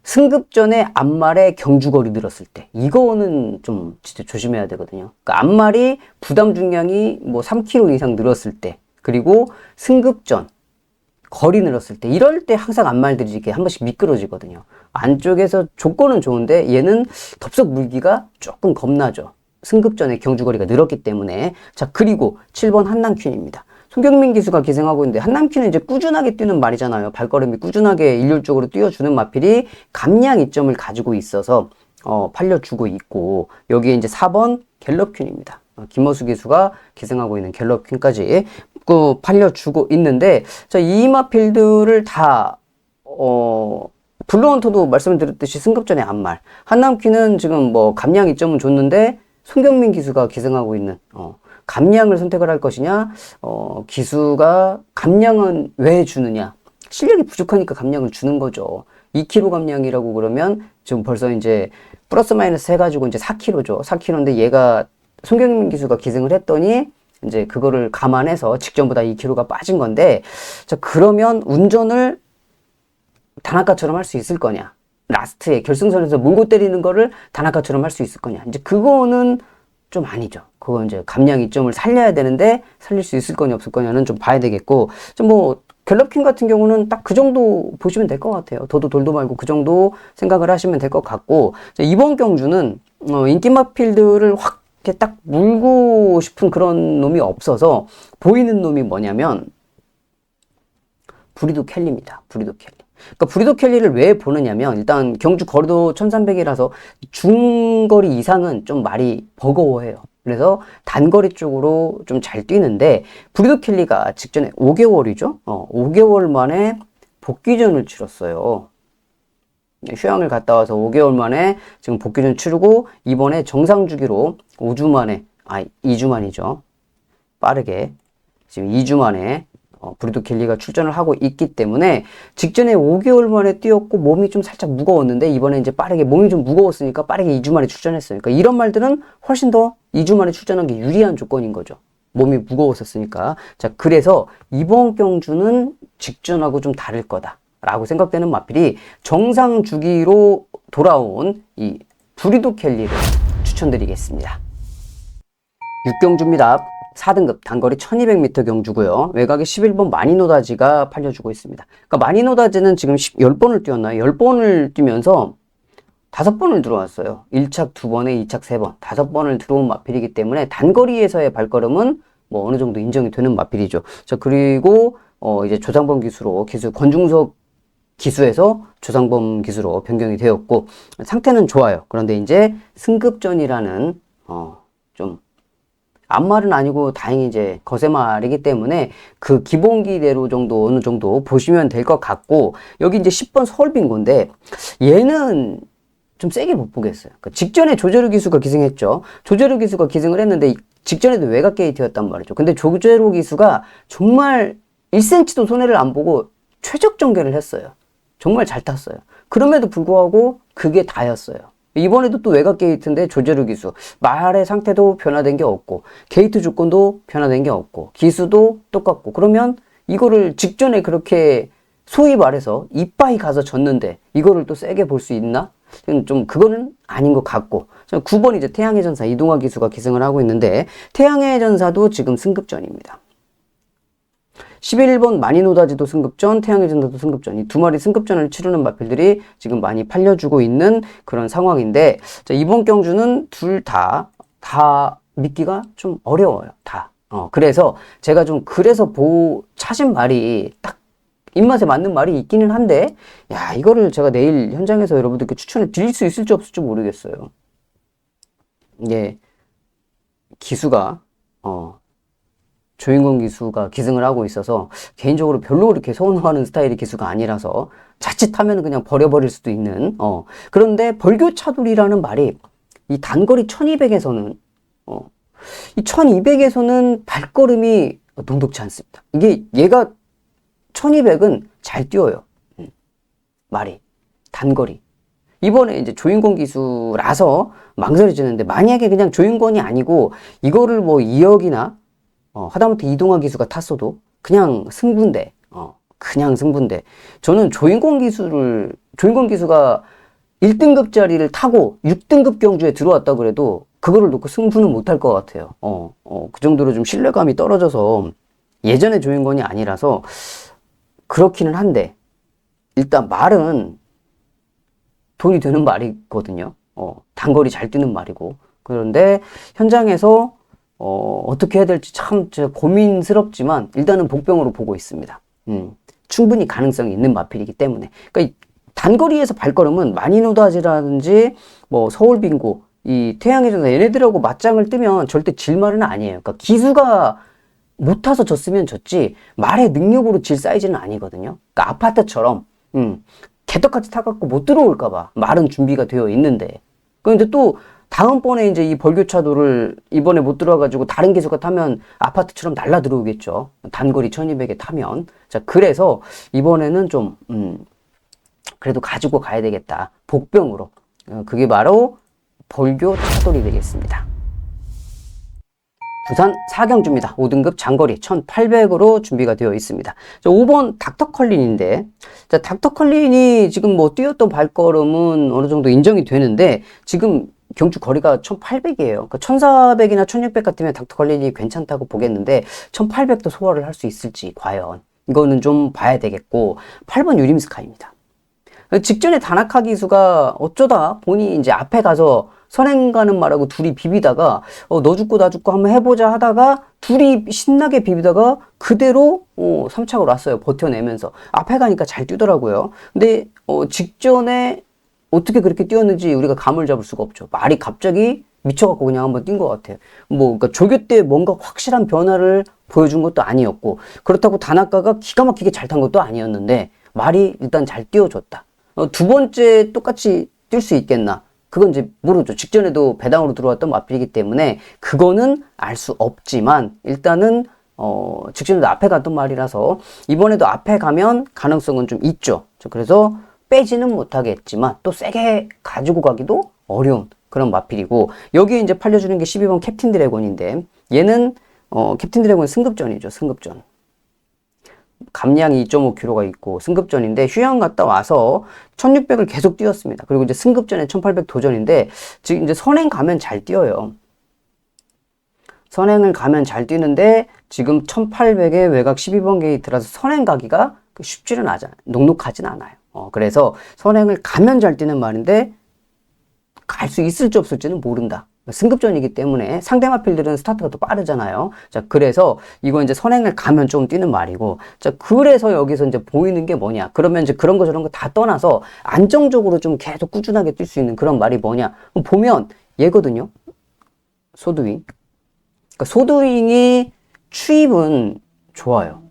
승급전에 앞말에 경주거리 늘었을 때 이거는 좀 진짜 조심해야 되거든요. 그러니까 앞말이 부담 중량이 뭐 3kg 이상 늘었을 때 그리고 승급전 거리 늘었을 때 이럴 때 항상 앞말들이 이렇게 한 번씩 미끄러지거든요. 안쪽에서 조건은 좋은데 얘는 덥석 물기가 조금 겁나죠. 승급전에 경주거리가 늘었기 때문에. 자 그리고 7번 한남퀸입니다. 송경민 기수가 기생하고 있는데 한남퀸은 이제 꾸준하게 뛰는 말이잖아요. 발걸음이 꾸준하게 일률적으로 뛰어주는 마필이 감량 이점을 가지고 있어서 팔려주고 있고 여기에 이제 4번 갤럽퀸입니다. 김어수 기수가 기생하고 있는 갤럽퀸까지 팔려주고 있는데 자, 이 마필들을 다 블루헌터도 말씀드렸듯이 승급전의 앞말 한남퀸은 지금 뭐 감량 이점은 줬는데 송경민 기수가 기승하고 있는 감량을 선택을 할 것이냐 기수가 감량은 왜 주느냐 실력이 부족하니까 감량을 주는 거죠. 2kg 감량이라고 그러면 지금 벌써 이제 플러스 마이너스 해가지고 이제 4kg죠. 4kg인데 얘가 송경민 기수가 기승을 했더니 이제 그거를 감안해서 직전보다 2kg가 빠진 건데 자 그러면 운전을 다나카처럼 할 수 있을 거냐 라스트에 결승선에서 물고 때리는 거를 다나카처럼 할 수 있을 거냐 이제 그거는 좀 아니죠. 그건 이제 감량 이점을 살려야 되는데 살릴 수 있을 거냐 없을 거냐는 좀 봐야 되겠고 좀 뭐 갤럽퀸 같은 경우는 딱 그 정도 보시면 될 것 같아요. 도도 돌도 말고 그 정도 생각을 하시면 될 것 같고 자, 이번 경주는 인기마필들을 확 이렇게 딱 물고 싶은 그런 놈이 없어서 보이는 놈이 뭐냐면 브리도 켈리입니다. 브리도 켈리. 그러니까 브리도 켈리를 왜 보느냐면 일단 경주 거리도 1300이라서 중거리 이상은 좀 말이 버거워해요. 그래서 단거리 쪽으로 좀 잘 뛰는데 브리도 켈리가 직전에 5개월이죠. 5개월 만에 복귀전을 치렀어요. 휴양을 갔다 와서 5개월 만에 지금 복귀전 치르고 이번에 정상 주기로 5주 만에 2주 만이죠. 빠르게 지금 2주 만에 브리도 켈리가 출전을 하고 있기 때문에 직전에 5개월 만에 뛰었고 몸이 좀 살짝 무거웠는데 이번에 이제 빠르게 몸이 좀 무거웠으니까 빠르게 2주 만에 출전했어요. 그러니까 이런 말들은 훨씬 더 2주 만에 출전한 게 유리한 조건인 거죠. 몸이 무거웠었으니까. 자, 그래서 이번 경주는 직전하고 좀 다를 거다 라고 생각되는 마필이 정상 주기로 돌아온 이 브리도 켈리를 추천드리겠습니다. 6경주입니다. 4등급 단거리 1200m 경주고요. 외곽에 11번 마니노다지가 팔려주고 있습니다. 그러니까 마니노다지는 지금 10번을 뛰었나요? 10번을 뛰면서 5번을 들어왔어요. 1착 2번에 2착 3번, 5번을 들어온 마필이기 때문에 단거리에서의 발걸음은 뭐 어느 정도 인정이 되는 마필이죠. 자, 그리고 이제 조상범 기수로 권중석 기수에서 조상범 기수로 변경이 되었고 상태는 좋아요. 그런데 이제 승급전이라는 좀 앞말은 아니고 다행히 이제 거세말이기 때문에 그 기본기대로 정도 어느 정도 보시면 될 것 같고, 여기 이제 10번 서울빙고인데 얘는 좀 세게 못 보겠어요. 그러니까 직전에 조재루 기수가 기승했죠. 조재루 기수가 기승을 했는데 직전에도 외곽 게이트였단 말이죠. 근데 조재루 기수가 정말 1cm도 손해를 안 보고 최적 전개를 했어요. 정말 잘 탔어요. 그럼에도 불구하고 그게 다였어요. 이번에도 또 외곽 게이트인데 조재루 기수. 말의 상태도 변화된 게 없고, 게이트 조건도 변화된 게 없고, 기수도 똑같고, 그러면 이거를 직전에 그렇게 소위 말해서 이빠이 가서 졌는데 이거를 또 세게 볼 수 있나? 좀 그거는 아닌 것 같고. 9번 이제 태양의 전사 이동화 기수가 기승을 하고 있는데 태양의 전사도 지금 승급전입니다. 11번 마니노다지도 승급전, 태양의 전사도 승급전. 이 두 마리 승급전을 치르는 마필들이 지금 많이 팔려주고 있는 그런 상황인데, 자, 이번 경주는 둘 다 믿기가 좀 어려워요. 다. 그래서 제가 좀 그래서 찾은 말이 딱 입맛에 맞는 말이 있기는 한데, 야, 이거를 제가 내일 현장에서 여러분들께 추천을 드릴 수 있을지 없을지 모르겠어요. 이게 기수가 조인권 기수가 기승을 하고 있어서 개인적으로 별로 그렇게 선호하는 스타일의 기수가 아니라서 자칫하면 그냥 버려버릴 수도 있는 그런데 벌교차돌이라는 말이 이 단거리 1200에서는 이 1200에서는 발걸음이 녹록지 않습니다. 이게 얘가 1200은 잘 뛰어요. 말이 단거리. 이번에 이제 조인권 기수라서 망설여지는데, 만약에 그냥 조인권이 아니고 이거를 뭐 2억이나 하다못해 이동화 기수가 탔어도 그냥 승부인데, 그냥 승부인데, 저는 조인권 기수가 1등급짜리를 타고 6등급 경주에 들어왔다 그래도 그거를 놓고 승부는 못할 것 같아요. 그 정도로 좀 신뢰감이 떨어져서, 예전에 조인권이 아니라서 그렇기는 한데, 일단 말은 돈이 되는 말이거든요. 단거리 잘 뛰는 말이고. 그런데 현장에서 어떻게 해야 될지 참 고민스럽지만 일단은 복병으로 보고 있습니다. 충분히 가능성이 있는 마필이기 때문에. 그러니까 이 단거리에서 발걸음은 마니노다지라든지 뭐 서울빙고, 이 태양의 전사 얘네들하고 맞짱을 뜨면 절대 질 말은 아니에요. 그러니까 기수가 못 타서 졌으면 졌지 말의 능력으로 질 사이즈는 아니거든요. 그러니까 아파트처럼 개떡같이 타갖고 못 들어올까봐 말은 준비가 되어 있는데, 그런데 또 다음번에 이제 이 벌교차도를 이번에 못 들어와가지고 다른 기수가 타면 아파트처럼 날라 들어오겠죠. 단거리 1200에 타면. 자, 그래서 이번에는 좀 그래도 가지고 가야 되겠다. 복병으로. 그게 바로 벌교차돌이 되겠습니다. 부산 사경주입니다. 5등급 장거리 1800으로 준비가 되어 있습니다. 자, 5번 닥터컬린인데, 자, 닥터컬린이 지금 뭐 뛰었던 발걸음은 어느 정도 인정이 되는데, 지금 경주 거리가 1800이에요. 그러니까 1400이나 1600 같으면 닥터컬린이 괜찮다고 보겠는데, 1800도 소화를 할 수 있을지, 과연. 이거는 좀 봐야 되겠고, 8번 유림스카이입니다. 직전에 다나카 기수가 어쩌다 보니 이제 앞에 가서 선행 가는 말하고 둘이 비비다가 너 죽고 나 죽고 한번 해보자 하다가 둘이 신나게 비비다가 그대로 3착으로 왔어요. 버텨내면서 앞에 가니까 잘 뛰더라고요. 근데 직전에 어떻게 그렇게 뛰었는지 우리가 감을 잡을 수가 없죠. 말이 갑자기 미쳐갖고 그냥 한번 뛴 것 같아요. 그러니까 조교 때 뭔가 확실한 변화를 보여준 것도 아니었고, 그렇다고 다나카가 기가 막히게 잘 탄 것도 아니었는데 말이 일단 잘 뛰어줬다. 두 번째 똑같이 뛸 수 있겠나? 그건 이제 모르죠. 직전에도 배당으로 들어왔던 마필이기 때문에 그거는 알 수 없지만, 일단은 직전에도 앞에 갔던 말이라서 이번에도 앞에 가면 가능성은 좀 있죠. 그래서 빼지는 못하겠지만 또 세게 가지고 가기도 어려운 그런 마필이고, 여기에 이제 팔려주는 게 12번 캡틴 드래곤인데, 얘는 캡틴 드래곤 승급전이죠. 승급전. 감량이 2.5km가 있고 승급전인데, 휴양 갔다 와서 1600을 계속 뛰었습니다. 그리고 이제 승급전에 1800 도전인데, 지금 이제 선행 가면 잘 뛰어요. 선행을 가면 잘 뛰는데 지금 1800에 외곽 12번 게이트라서 선행 가기가 쉽지는 않아요. 녹록하진 않아요. 그래서 선행을 가면 잘 뛰는 말인데 갈 수 있을지 없을지는 모른다. 승급전이기 때문에 상대 마필들은 스타트가 더 빠르잖아요. 자, 그래서 이거 이제 선행을 가면 좀 뛰는 말이고, 자, 그래서 여기서 이제 보이는 게 뭐냐? 그러면 이제 그런 거 저런 거 다 떠나서 안정적으로 좀 계속 꾸준하게 뛸 수 있는 그런 말이 뭐냐? 보면 얘거든요. 소드윙. 그러니까 소드윙이 추입은 좋아요.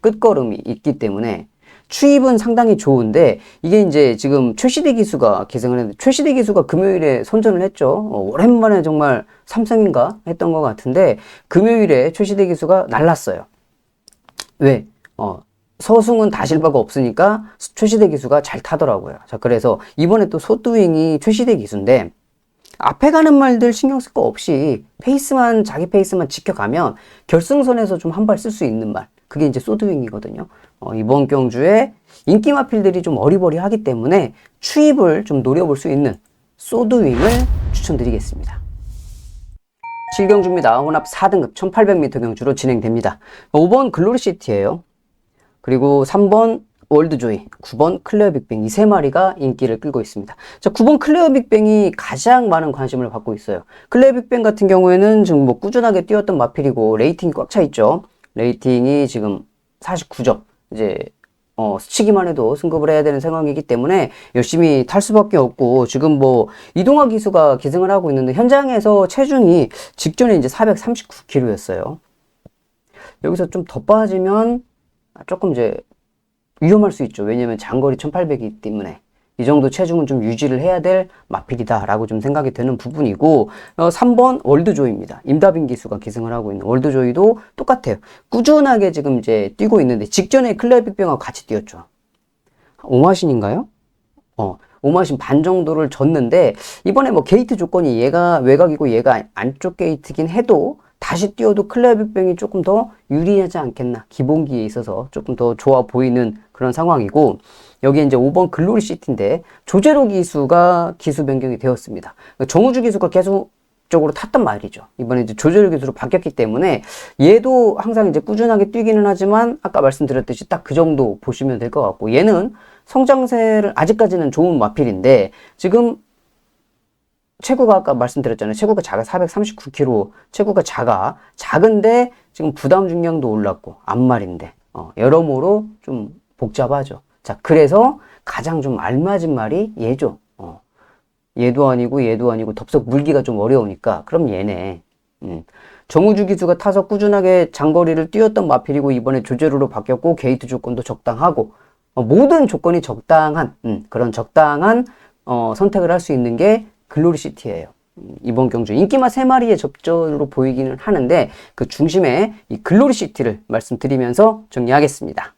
끝걸음이 있기 때문에 추입은 상당히 좋은데, 이게 이제 지금 최시대 기수가 기승을 했는데, 최시대 기수가 금요일에 선전을 했죠. 오랜만에 정말 3승인가 했던 것 같은데, 금요일에 최시대 기수가 날랐어요. 왜? 서승은 다실바가 없으니까 최시대 기수가 잘 타더라고요. 자, 그래서 이번에 또 소드윙이 최시대 기수인데, 앞에 가는 말들 신경 쓸 거 없이 페이스만, 자기 페이스만 지켜가면 결승선에서 좀 한 발 쓸 수 있는 말. 그게 이제 소드윙이거든요. 이번 경주에 인기 마필들이 좀 어리버리하기 때문에 추입을 좀 노려볼 수 있는 소드윙을 추천드리겠습니다. 7경주입니다. 혼합 4등급 1800m 경주로 진행됩니다. 5번 글로리시티예요. 그리고 3번 월드조이, 9번 클레어 빅뱅, 이 세 마리가 인기를 끌고 있습니다. 자, 9번 클레어 빅뱅이 가장 많은 관심을 받고 있어요. 클레어 빅뱅 같은 경우에는 지금 뭐 꾸준하게 뛰었던 마필이고 레이팅이 꽉 차 있죠. 레이팅이 지금 49점. 이제 스치기만 해도 승급을 해야 되는 상황이기 때문에 열심히 탈 수밖에 없고, 지금 뭐 이동화 기수가 기승을 하고 있는데 현장에서 체중이 직전에 이제 439kg였어요. 여기서 좀 더 빠지면 조금 이제 위험할 수 있죠. 왜냐면 장거리 1800이기 때문에 이 정도 체중은 좀 유지를 해야 될 마필이다 라고 좀 생각이 되는 부분이고, 3번 월드조이입니다. 임다빈 기수가 기승을 하고 있는 월드조이도 똑같아요. 꾸준하게 지금 이제 뛰고 있는데, 직전에 클레어 빅뱅하고 같이 뛰었죠. 오마신인가요? 오마신 반 정도를 졌는데, 이번에 뭐 게이트 조건이 얘가 외곽이고 얘가 안쪽 게이트긴 해도 다시 뛰어도 클레어 빅뱅이 조금 더 유리하지 않겠나. 기본기에 있어서 조금 더 좋아 보이는 그런 상황이고, 여기 이제 5번 글로리 시티인데 조제로 기수가 기수 변경이 되었습니다. 정우주 기수가 계속적으로 탔단 말이죠. 이번에 이제 조제로 기수로 바뀌었기 때문에 얘도 항상 이제 꾸준하게 뛰기는 하지만 아까 말씀드렸듯이 딱 그 정도 보시면 될 것 같고, 얘는 성장세를 아직까지는 좋은 마필인데, 지금 체구가 아까 말씀드렸잖아요. 체구가 작아 439kg. 체구가 작은데 지금 부담 중량도 올랐고 앞말인데 여러모로 좀 복잡하죠. 자, 그래서 가장 좀 알맞은 말이 얘죠. 얘도 아니고 덥석 물기가 좀 어려우니까 그럼 얘네. 정우주 기수가 타서 꾸준하게 장거리를 뛰었던 마필이고, 이번에 조제로로 바뀌었고 게이트 조건도 적당하고 모든 조건이 적당한 그런 적당한 선택을 할 수 있는 게 글로리시티예요. 이번 경주 인기마 3마리의 접전으로 보이기는 하는데, 그 중심에 이 글로리시티를 말씀드리면서 정리하겠습니다.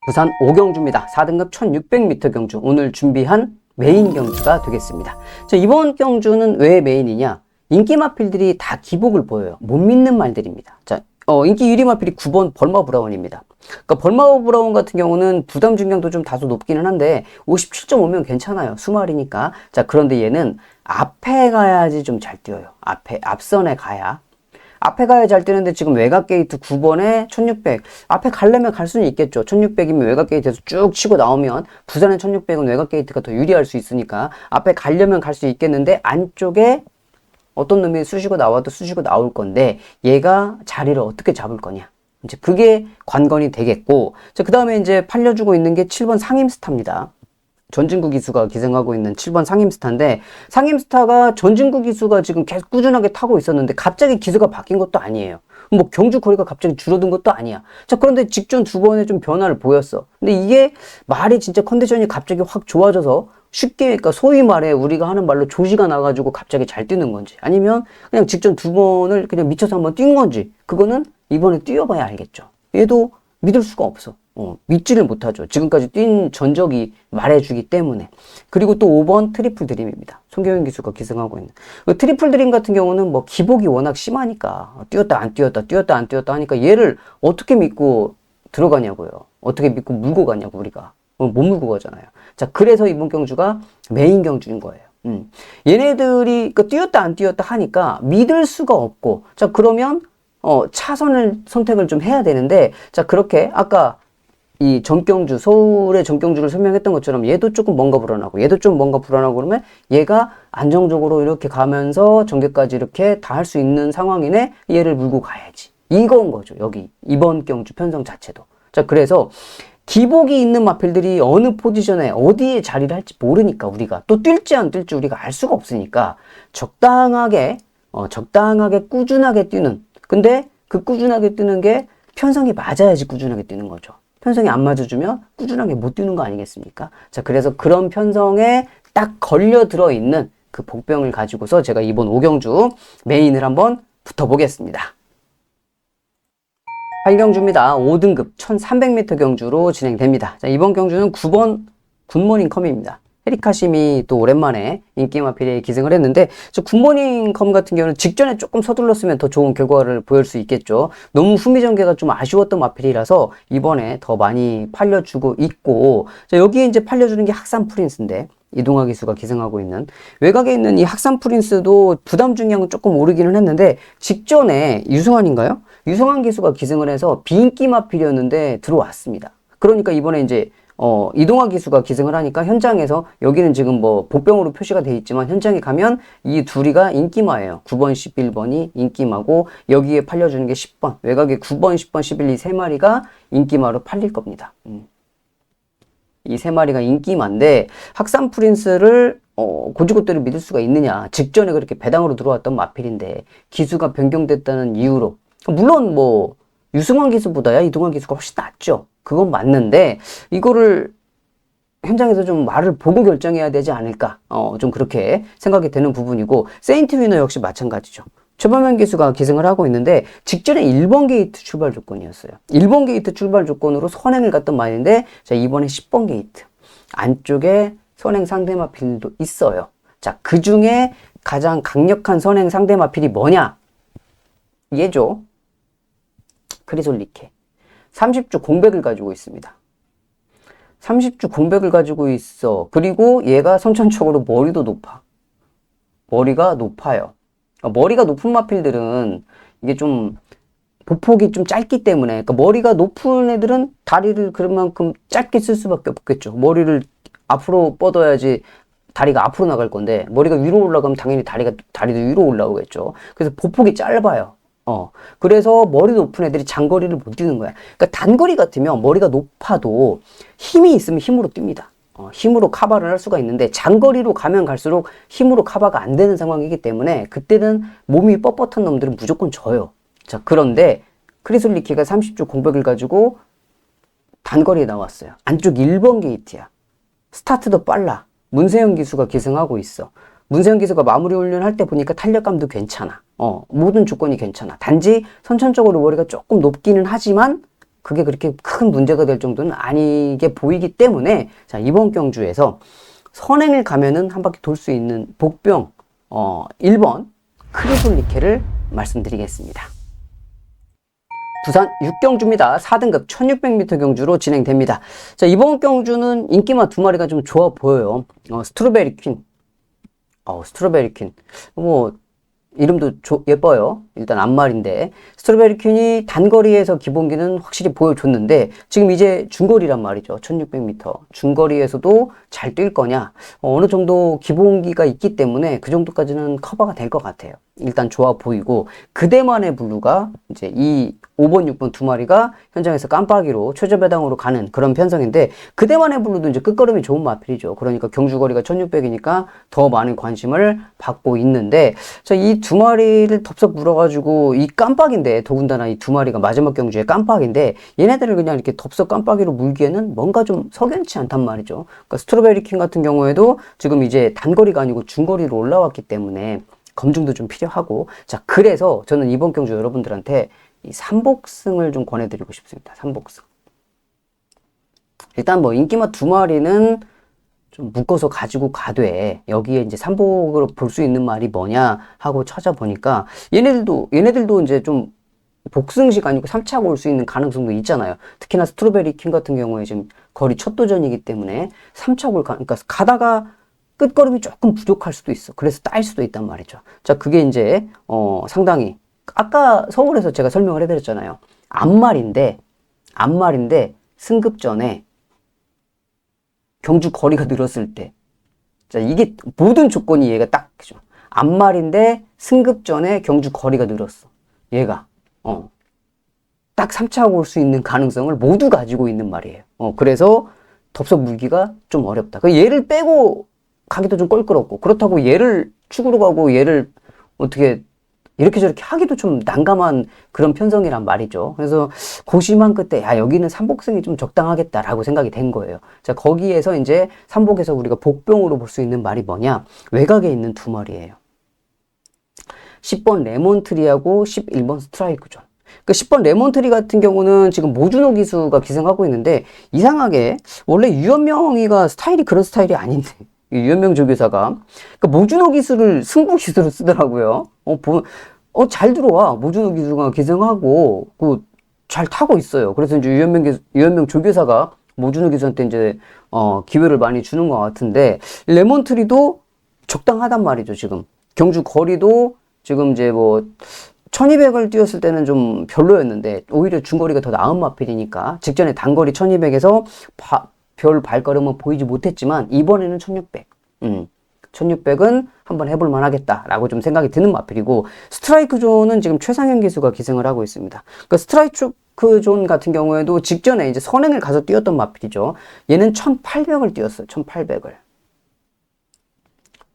부산 5경주입니다. 4등급 1600m 경주, 오늘 준비한 메인 경주가 되겠습니다. 자, 이번 경주는 왜 메인이냐? 인기 마필들이 다 기복을 보여요. 못 믿는 말들입니다. 자, 인기 1위 마필이 9번 벌마 브라운입니다. 그러니까 벌마 브라운 같은 경우는 부담 중량도 좀 다소 높기는 한데 57.5면 괜찮아요. 수말이니까. 자, 그런데 얘는 앞에 가야지 좀 잘 뛰어요. 앞선에 가야. 앞에 가야 잘 뛰는데 지금 외곽 게이트 9번에 1600. 앞에 가려면 갈 수는 있겠죠. 1600이면 외곽 게이트에서 쭉 치고 나오면 부산의 1600은 외곽 게이트가 더 유리할 수 있으니까 앞에 가려면 갈 수 있겠는데, 안쪽에 어떤 놈이 쑤시고 나와도 쑤시고 나올 건데 얘가 자리를 어떻게 잡을 거냐. 이제 그게 관건이 되겠고, 자, 그 다음에 이제 팔려주고 있는 게 7번 상임스타입니다. 전진구 기수가 기승하고 있는 7번 상임스타인데, 상임스타가 전진구 기수가 지금 계속 꾸준하게 타고 있었는데 갑자기 기수가 바뀐 것도 아니에요. 뭐 경주 거리가 갑자기 줄어든 것도 아니야. 자, 그런데 직전 2번에 좀 변화를 보였어. 근데 이게 말이 진짜 컨디션이 갑자기 확 좋아져서 쉽게, 그러니까 소위 말해 우리가 하는 말로 조시가 나가지고 갑자기 잘 뛰는 건지, 아니면 그냥 직전 2번을 그냥 미쳐서 한번 뛴 건지, 그거는 이번에 뛰어봐야 알겠죠. 얘도 믿을 수가 없어. 믿지를 못하죠. 지금까지 뛴 전적이 말해주기 때문에. 그리고 또 5번 트리플 드림입니다. 송경현 기수가 기승하고 있는. 트리플 드림 같은 경우는 뭐 기복이 워낙 심하니까 뛰었다 안 뛰었다 하니까 얘를 어떻게 믿고 들어가냐고요. 어떻게 믿고 물고 가냐고, 우리가. 못 물고 가잖아요. 자, 그래서 이번 경주가 메인 경주인 거예요. 얘네들이 뛰었다 안 뛰었다 하니까 믿을 수가 없고, 자, 그러면 차선을 선택을 좀 해야 되는데, 자, 그렇게 아까 이 정경주, 서울의 정경주를 설명했던 것처럼 얘도 조금 뭔가 불안하고 얘도 좀 뭔가 불안하고 그러면 얘가 안정적으로 이렇게 가면서 전개까지 이렇게 다 할 수 있는 상황이네. 얘를 물고 가야지. 이건 거죠. 여기 이번 경주 편성 자체도. 자, 그래서 기복이 있는 마필들이 어느 포지션에 어디에 자리를 할지 모르니까 우리가 또 뛸지 안 뛸지 우리가 알 수가 없으니까 적당하게 꾸준하게 뛰는. 근데 그 꾸준하게 뛰는 게 편성이 맞아야지 꾸준하게 뛰는 거죠. 편성이 안 맞아주면 꾸준하게 못 뛰는 거 아니겠습니까? 자, 그래서 그런 편성에 딱 걸려 들어있는 그 복병을 가지고서 제가 이번 5경주 메인을 한번 붙어보겠습니다. 8경주입니다. 5등급 1300m 경주로 진행됩니다. 자, 이번 경주는 9번 굿모닝 컴입니다. 헤리카심이 또 오랜만에 인기마필에 기승을 했는데, 저 굿모닝 컴 같은 경우는 직전에 조금 서둘렀으면 더 좋은 결과를 보일 수 있겠죠. 너무 후미전개가 좀 아쉬웠던 마필이라서 이번에 더 많이 팔려주고 있고, 자, 여기에 이제 팔려주는 게 학산 프린스인데, 이동화 기수가 기승하고 있는 외곽에 있는 이 학산 프린스도 부담 중량은 조금 오르기는 했는데, 직전에 유승환인가요? 유승환 기수가 기승을 해서 비인기 마필이었는데 들어왔습니다. 그러니까 이번에 이제 이동화 기수가 기승을 하니까 현장에서 여기는 지금 뭐 복병으로 표시가 돼 있지만 현장에 가면 이 둘이가 인기마예요. 9번, 11번이 인기마고 여기에 팔려주는 게 10번. 외곽에 9번, 10번, 11 이 세 마리가 인기마로 팔릴 겁니다. 이 세 마리가 인기마인데 학산 프린스를 고지고대로 믿을 수가 있느냐. 직전에 그렇게 배당으로 들어왔던 마필인데 기수가 변경됐다는 이유로 물론 뭐 유승환 기수보다야 이동환 기수가 훨씬 낫죠. 그건 맞는데 이거를 현장에서 좀 말을 보고 결정해야 되지 않을까 좀 그렇게 생각이 되는 부분이고 세인트 위너 역시 마찬가지죠. 최범현 기수가 기승을 하고 있는데 직전에 1번 게이트 출발 조건이었어요. 1번 게이트 출발 조건으로 선행을 갔던 말인데 자 이번에 10번 게이트 안쪽에 선행 상대마필도 있어요. 자 그 중에 가장 강력한 선행 상대마필이 뭐냐? 얘죠. 크리솔리케 30주 공백을 가지고 있습니다. 30주 공백을 가지고 있어. 그리고 얘가 선천적으로 머리도 높아. 머리가 높아요. 머리가 높은 마필들은 이게 좀 보폭이 좀 짧기 때문에 그러니까 머리가 높은 애들은 다리를 그만큼 짧게 쓸 수밖에 없겠죠. 머리를 앞으로 뻗어야지 다리가 앞으로 나갈 건데 머리가 위로 올라가면 당연히 다리도 위로 올라오겠죠. 그래서 보폭이 짧아요. 그래서 머리 높은 애들이 장거리를 못 뛰는 거야. 그러니까 단거리 같으면 머리가 높아도 힘이 있으면 힘으로 뜁니다. 힘으로 커버를 할 수가 있는데 장거리로 가면 갈수록 힘으로 커버가 안 되는 상황이기 때문에 그때는 몸이 뻣뻣한 놈들은 무조건 져요. 자, 그런데 크리솔리키가 30주 공백을 가지고 단거리에 나왔어요. 안쪽 1번 게이트야. 스타트도 빨라. 문세영 기수가 기승하고 있어. 문세영 기수가 마무리 훈련할 때 보니까 탄력감도 괜찮아. 모든 조건이 괜찮아. 단지 선천적으로 머리가 조금 높기는 하지만 그게 그렇게 큰 문제가 될 정도는 아니게 보이기 때문에 자 이번 경주에서 선행을 가면은 한 바퀴 돌 수 있는 복병 1번 크리솔리케를 말씀드리겠습니다. 부산 6경주입니다. 4등급 1600m 경주로 진행됩니다. 자 이번 경주는 인기마 두 마리가 좀 좋아 보여요. 스트로베리 퀸 스트로베리 퀸 뭐 이름도 예뻐요. 일단 앞말인데 스트로베리 퀸이 단거리에서 기본기는 확실히 보여줬는데 지금 이제 중거리란 말이죠. 1600m 중거리에서도 잘 뛸 거냐 어느 정도 기본기가 있기 때문에 그 정도까지는 커버가 될 것 같아요. 일단 좋아 보이고 그대만의 블루가 이제 이 5번 6번 두 마리가 현장에서 깜빡이로 최저배당으로 가는 그런 편성인데 그대만의 블루도 이제 끝걸음이 좋은 마필이죠. 그러니까 경주거리가 1600이니까 더 많은 관심을 받고 있는데 자, 이 두 마리를 덥석 물어가지고 이 깜빡인데 더군다나 이 두 마리가 마지막 경주에 깜빡인데 얘네들을 그냥 이렇게 덥석 깜빡이로 물기에는 뭔가 좀 석연치 않단 말이죠. 그러니까 스트로베리 킹 같은 경우에도 지금 이제 단거리가 아니고 중거리로 올라왔기 때문에 검증도 좀 필요하고 자 그래서 저는 이번 경주 여러분들한테 이 삼복승을 좀 권해드리고 싶습니다. 삼복승 일단 뭐 인기마 두 마리는 좀 묶어서 가지고 가되 여기에 이제 삼복으로 볼 수 있는 말이 뭐냐 하고 찾아보니까 얘네들도 이제 좀 복승식 아니고 3차고 올 수 있는 가능성도 있잖아요. 특히나 스트로베리 킹 같은 경우에 지금 거리 첫 도전이기 때문에 3차고 그러니까 가다가 끝걸음이 조금 부족할 수도 있어. 그래서 딸 수도 있단 말이죠. 자, 그게 이제 상당히 아까 서울에서 제가 설명을 해드렸잖아요. 앞말인데 승급 전에 경주 거리가 늘었을 때. 자, 이게 모든 조건이 얘가 딱, 암말인데 승급 전에 경주 거리가 늘었어. 얘가. 딱 3차하고 올 수 있는 가능성을 모두 가지고 있는 말이에요. 그래서 덥석 물기가 좀 어렵다. 그 얘를 빼고 가기도 좀 껄끄럽고, 그렇다고 얘를 축으로 가고 얘를 어떻게 이렇게 저렇게 하기도 좀 난감한 그런 편성이란 말이죠. 그래서 고심한 끝에 야, 여기는 삼복승이 좀 적당하겠다라고 생각이 된 거예요. 자, 거기에서 이제 삼복에서 우리가 복병으로 볼 수 있는 말이 뭐냐? 외곽에 있는 두 마리예요. 10번 레몬트리하고 11번 스트라이크존. 그 10번 레몬트리 같은 경우는 지금 모준호 기수가 기승하고 있는데, 이상하게 원래 유현명이가 스타일이 그런 스타일이 아닌데, 유현명 조교사가 그 모준호 기수를 승부 기수로 쓰더라고요. 잘 들어와. 모준호 기수가 기승하고 잘 타고 있어요. 그래서 이제 유현명 조교사가 모준호 기수한테 이제 기회를 많이 주는 것 같은데, 레몬트리도 적당하단 말이죠. 지금 경주 거리도 지금 이제 1200을 뛰었을 때는 좀 별로였는데, 오히려 중거리가 더 나은 마필이니까 직전에 단거리 1200에서 별 발걸음은 보이지 못했지만, 이번에는 1600. 1600은 한번 해볼 만하겠다라고 좀 생각이 드는 마필이고, 스트라이크 존은 지금 최상현 기수가 기승을 하고 있습니다. 그러니까 스트라이크 존 같은 경우에도 직전에 이제 선행을 가서 뛰었던 마필이죠. 얘는 1800을 뛰었어요. 1800을.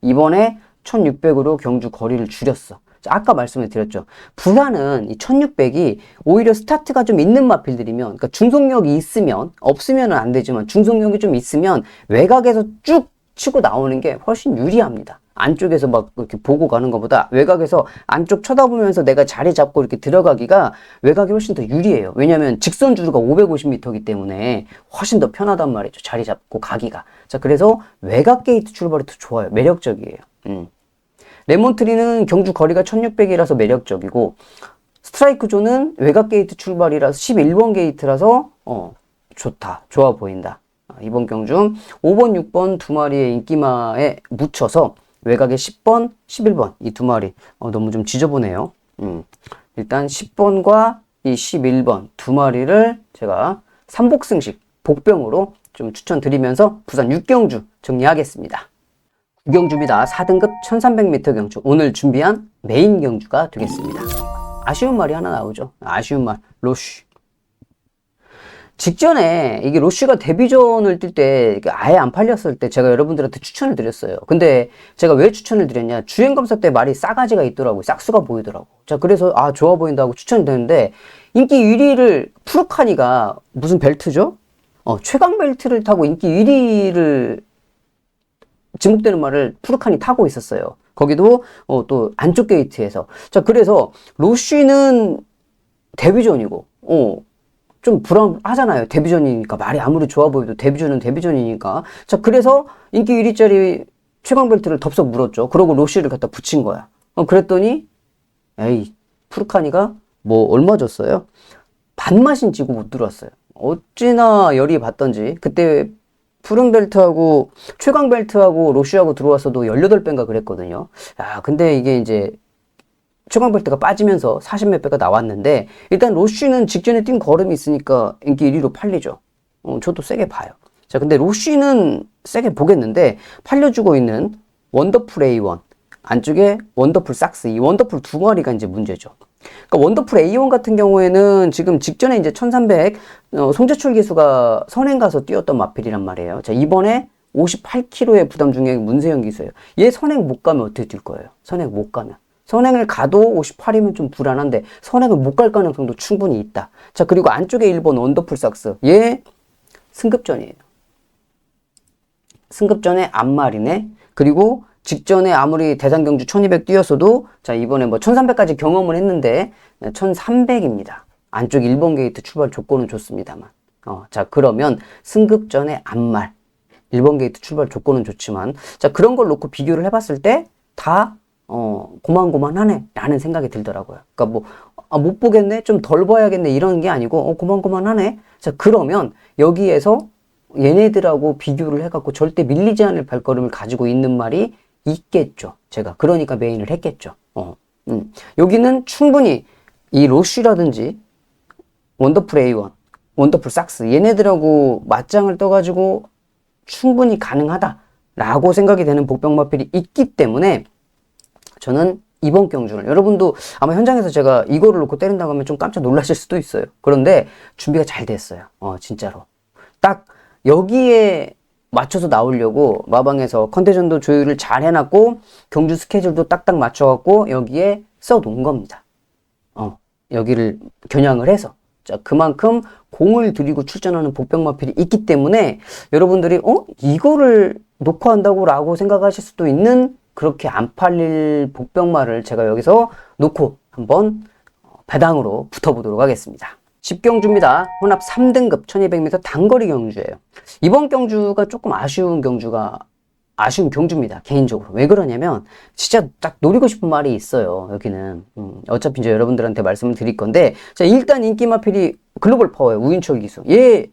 이번에 1600으로 경주 거리를 줄였어. 아까 말씀을 드렸죠. 부산은 이 1600이 오히려 스타트가 좀 있는 마필들이면, 그러니까 중속력이 있으면, 없으면 안 되지만 중속력이 좀 있으면 외곽에서 쭉 치고 나오는 게 훨씬 유리합니다. 안쪽에서 막 이렇게 보고 가는 것보다 외곽에서 안쪽 쳐다보면서 내가 자리 잡고 이렇게 들어가기가 외곽이 훨씬 더 유리해요. 왜냐면 직선 주루가 550m이기 때문에 훨씬 더 편하단 말이죠. 자리 잡고 가기가. 자, 그래서 외곽 게이트 출발이 더 좋아요. 매력적이에요. 레몬트리는 경주 거리가 1600이라서 매력적이고, 스트라이크 존은 외곽 게이트 출발이라서 11번 게이트라서 좋다. 좋아 보인다. 이번 경주 5번, 6번 두 마리의 인기마에 묻혀서 외곽에 10번, 11번 이 두 마리 너무 좀 지저분해요. 일단 10번과 이 11번 두 마리를 제가 삼복승식 복병으로 좀 추천드리면서 부산 6경주 정리하겠습니다. 9경주입니다. 4등급 1300m 경주. 오늘 준비한 메인 경주가 되겠습니다. 아쉬운 말이 하나 나오죠. 아쉬운 말. 로쉬. 직전에 이게 로쉬가 데뷔전을 뛸 때 아예 안 팔렸을 때 제가 여러분들한테 추천을 드렸어요. 근데 제가 왜 추천을 드렸냐? 주행검사 때 말이 싸가지가 있더라고요. 싹수가 보이더라고. 자, 그래서 좋아 보인다고 추천을 드렸는데, 인기 1위를 푸르카니가 무슨 벨트죠? 최강 벨트를 타고 인기 1위를 지목되는 말을 푸르칸이 타고 있었어요. 거기도 또 안쪽 게이트에서. 자, 그래서 로쉬는 데뷔전이고 좀 불안하잖아요. 데뷔전이니까. 말이 아무리 좋아 보여도 데뷔전은 데뷔전이니까. 자, 그래서 인기 1위짜리 최강 벨트를 덥석 물었죠. 그러고 로쉬를 갖다 붙인 거야. 그랬더니 에이, 푸르카니가 얼마 줬어요? 반마신 지고 못 들어왔어요. 어찌나 열이 받던지. 그때 푸른 벨트하고 최강 벨트하고 로쉬하고 들어왔어도 18배인가 그랬거든요. 근데 이게 이제 최강 벨트가 빠지면서 40몇 배가 나왔는데, 일단 로쉬는 직전에 뛴 걸음이 있으니까 인기 1위로 팔리죠. 저도 세게 봐요. 자, 근데 로쉬는 세게 보겠는데, 팔려주고 있는 원더풀 A1 안쪽에 원더풀 삭스, 이 원더풀 두 마리가 이제 문제죠. 그러니까 원더풀 A1 같은 경우에는 지금 직전에 이제 1300 송재철 기수가 선행 가서 뛰었던 마필이란 말이에요. 자, 이번에 58kg의 부담 중에 문세영 기수예요. 얘 선행 못 가면 어떻게 뛸 거예요? 선행 못 가면. 선행을 가도 58이면 좀 불안한데 선행을 못 갈 가능성도 충분히 있다. 자, 그리고 안쪽에 1번 원더풀 삭스. 얘 승급전이에요. 승급전에 앞말이네. 그리고 직전에 아무리 대상경주 1200 뛰었어도, 자, 이번에 1300까지 경험을 했는데 1300입니다. 안쪽 1번 게이트 출발 조건은 좋습니다만. 자, 그러면 승급전에 앞말 1번 게이트 출발 조건은 좋지만, 자, 그런 걸 놓고 비교를 해봤을 때 다 고만고만하네 라는 생각이 들더라고요. 그러니까 못 보겠네, 좀 덜 봐야겠네 이런 게 아니고 고만고만하네. 자, 그러면 여기에서 얘네들하고 비교를 해갖고 절대 밀리지 않을 발걸음을 가지고 있는 말이 있겠죠. 제가 그러니까 메인을 했겠죠. 여기는 충분히 이 로쉬라든지 원더풀 A1 원더풀 삭스 얘네들하고 맞짱을 떠가지고 충분히 가능하다라고 생각이 되는 복병마필이 있기 때문에 저는 이번 경주를, 여러분도 아마 현장에서 제가 이거를 놓고 때린다고 하면 좀 깜짝 놀라실 수도 있어요. 그런데 준비가 잘 됐어요. 진짜로. 딱 여기에 맞춰서 나오려고 마방에서 컨디션도 조율을 잘 해놨고 경주 스케줄도 딱딱 맞춰갖고 여기에 써놓은 겁니다. 여기를 겨냥을 해서. 자, 그만큼 공을 들이고 출전하는 복병마필이 있기 때문에 여러분들이 이거를 놓고 한다고 라고 생각하실 수도 있는, 그렇게 안 팔릴 복병마를 제가 여기서 놓고 한번 배당으로 붙어보도록 하겠습니다. 10경주입니다. 혼합 3등급 1200m 단거리 경주예요. 이번 경주가 조금 아쉬운 경주입니다. 개인적으로. 왜 그러냐면 진짜 딱 노리고 싶은 말이 있어요. 여기는 어차피 이제 여러분들한테 말씀을 드릴 건데, 자, 일단 인기마필이 글로벌 파워예요. 우인철 기수. 얘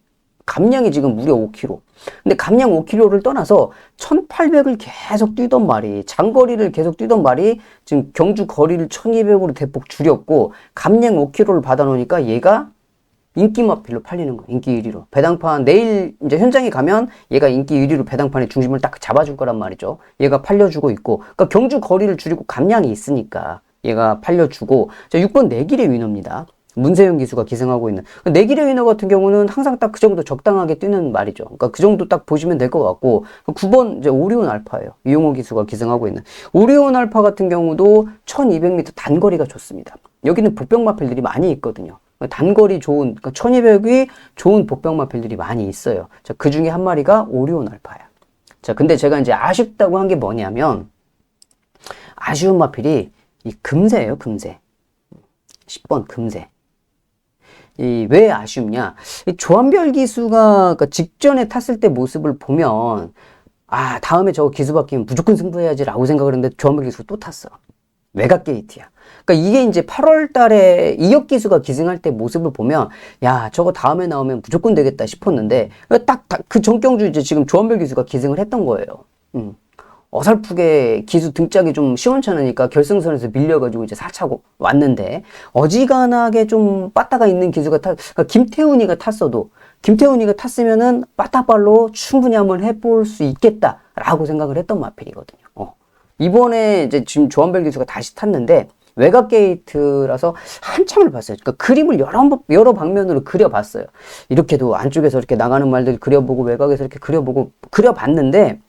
감량이 지금 무려 5kg. 근데 감량 5kg를 떠나서 1800을 계속 뛰던 말이, 장거리를 계속 뛰던 말이 지금 경주 거리를 1200으로 대폭 줄였고 감량 5kg를 받아놓으니까 얘가 인기마필로 팔리는 거예요. 인기 1위로. 배당판, 내일 이제 현장에 가면 얘가 인기 1위로 배당판의 중심을 딱 잡아줄 거란 말이죠. 얘가 팔려주고 있고, 그러니까 경주 거리를 줄이고 감량이 있으니까 얘가 팔려주고. 자, 6번 내길의 위너입니다. 문세윤 기수가 기승하고 있는. 내길의 위너 같은 경우는 항상 딱 그 정도 적당하게 뛰는 말이죠. 그러니까 그 정도 딱 보시면 될 것 같고, 9번 이제 오리온 알파예요. 이용호 기수가 기승하고 있는. 오리온 알파 같은 경우도 1200m 단거리가 좋습니다. 여기는 복병마필들이 많이 있거든요. 단거리 좋은, 그러니까 1200이 좋은 복병마필들이 많이 있어요. 자, 그 중에 한 마리가 오리온 알파야. 자, 근데 제가 이제 아쉽다고 한 게 뭐냐면, 아쉬운 마필이 이 금세예요, 금세. 10번 금세. 왜 아쉽냐? 이 조한별 기수가, 그러니까 직전에 탔을 때 모습을 보면, 다음에 저 기수 바뀌면 무조건 승부해야지라고 생각을 했는데 조한별 기수가 또 탔어. 외곽 게이트야. 그러니까 이게 이제 8월 달에 이혁 기수가 기승할 때 모습을 보면, 야, 저거 다음에 나오면 무조건 되겠다 싶었는데, 딱 그 전경주 이제 지금 조한별 기수가 기승을 했던 거예요. 어설프게 기수 등짝이 좀 시원찮으니까 결승선에서 밀려가지고 이제 4차고 왔는데, 어지간하게 좀 빠따가 있는 기수가 그러니까 김태훈이가 탔으면은 빠따발로 충분히 한번 해볼 수 있겠다라고 생각을 했던 마필이거든요. 이번에 이제 지금 조한별 기수가 다시 탔는데 외곽 게이트라서 한참을 봤어요. 그러니까 그림을 여러 방면으로 그려봤어요. 이렇게도 안쪽에서 이렇게 나가는 말들 그려보고 외곽에서 이렇게 그려봤는데,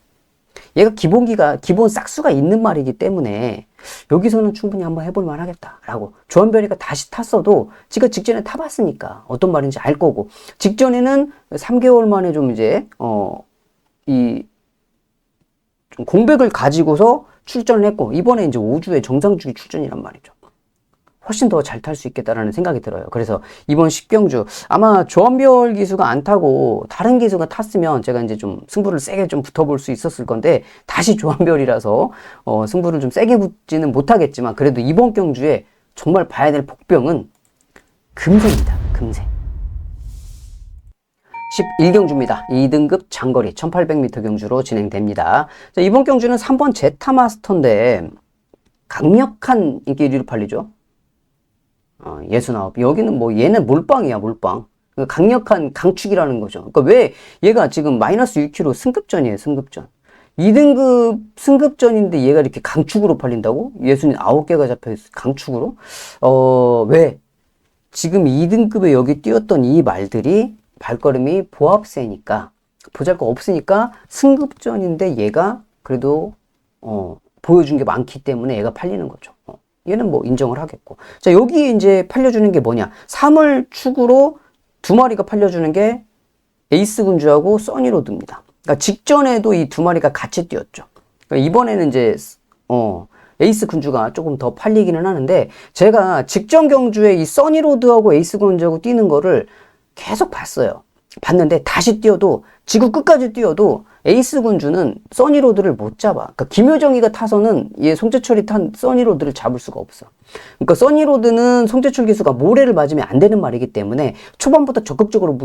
얘가 기본 싹수가 있는 말이기 때문에 여기서는 충분히 한번 해볼 만하겠다라고. 조한별이가 다시 탔어도 지가 직전에 타봤으니까 어떤 말인지 알 거고, 직전에는 3개월 만에 좀 이제 좀 공백을 가지고서 출전을 했고, 이번에 이제 5주에 정상주기 출전이란 말이죠. 훨씬 더 잘 탈 수 있겠다라는 생각이 들어요. 그래서 이번 10경주 아마 조한별 기수가 안 타고 다른 기수가 탔으면 제가 이제 좀 승부를 세게 좀 붙어볼 수 있었을 건데, 다시 조한별이라서 승부를 좀 세게 붙지는 못하겠지만, 그래도 이번 경주에 정말 봐야 될 복병은 금세입니다. 금세. 11경주입니다. 2등급 장거리 1800m 경주로 진행됩니다. 자, 이번 경주는 3번 제타마스터인데 강력한 인기 1위로 팔리죠. 69. 여기는 뭐 얘는 몰빵이야, 몰빵. 강력한 강축이라는 거죠. 그러니까 왜 얘가 지금 마이너스 6kg 승급전이에요, 승급전. 2등급 승급전인데 얘가 이렇게 강축으로 팔린다고? 69개가 잡혀있어, 강축으로? 왜? 지금 2등급에 여기 뛰었던 이 말들이 발걸음이 보합세니까, 보잘 거 없으니까 승급전인데 얘가 그래도 보여준 게 많기 때문에 얘가 팔리는 거죠. 얘는 뭐 인정을 하겠고. 자, 여기 이제 팔려주는 게 뭐냐? 3월 축으로 두 마리가 팔려주는 게 에이스 군주하고 써니로드입니다. 그러니까 직전에도 이 두 마리가 같이 뛰었죠. 그러니까 이번에는 이제 에이스 군주가 조금 더 팔리기는 하는데, 제가 직전 경주에 이 써니로드하고 에이스 군주하고 뛰는 거를 계속 봤는데 다시 뛰어도, 지구 끝까지 뛰어도 에이스 군주는 써니로드를 못 잡아. 그러니까 김효정이가 타서는 송재철이 탄 써니로드를 잡을 수가 없어. 그러니까 써니로드는 송재철 기수가 모래를 맞으면 안 되는 말이기 때문에 초반부터 적극적으로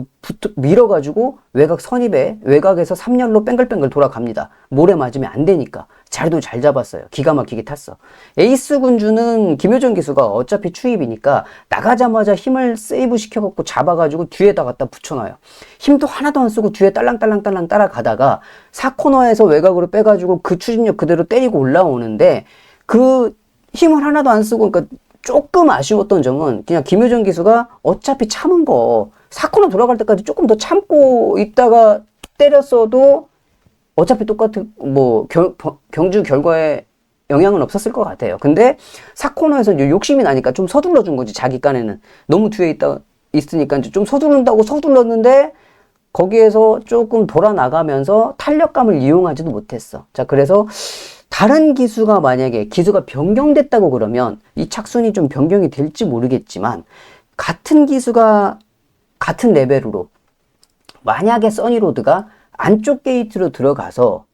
밀어가지고 외곽 선입에 외곽에서 3열로 뺑글뺑글 돌아갑니다. 모래 맞으면 안 되니까. 자리도 잘 잡았어요. 기가 막히게 탔어. 에이스 군주는 김효정 기수가 어차피 추입이니까 나가자마자 힘을 세이브 시켜갖고 잡아가지고 뒤에다 갖다 붙여놔요. 힘도 하나도 안 쓰고 뒤에 딸랑딸랑딸랑 따라가다가 4코너에서 외곽으로 빼가지고 그 추진력 그대로 때리고 올라오는데 그 힘을 하나도 안 쓰고, 그러니까 조금 아쉬웠던 점은 그냥 김효정 기수가 어차피 참은 거 4코너 돌아갈 때까지 조금 더 참고 있다가 때렸어도 어차피 똑같은 뭐 경주 결과에 영향은 없었을 것 같아요. 근데 4코너에서 이제 욕심이 나니까 좀 서둘러 준 거지. 자기 깐에는 너무 뒤에 있으니까 이제 좀 서두른다고 서둘렀는데 거기에서 조금 돌아 나가면서 탄력감을 이용하지도 못했어. 자, 그래서 다른 기수가 만약에 기수가 변경됐다고 그러면 이 착순이 좀 변경이 될지 모르겠지만, 같은 기수가 같은 레벨으로 만약에 써니로드가 안쪽 게이트로 들어가서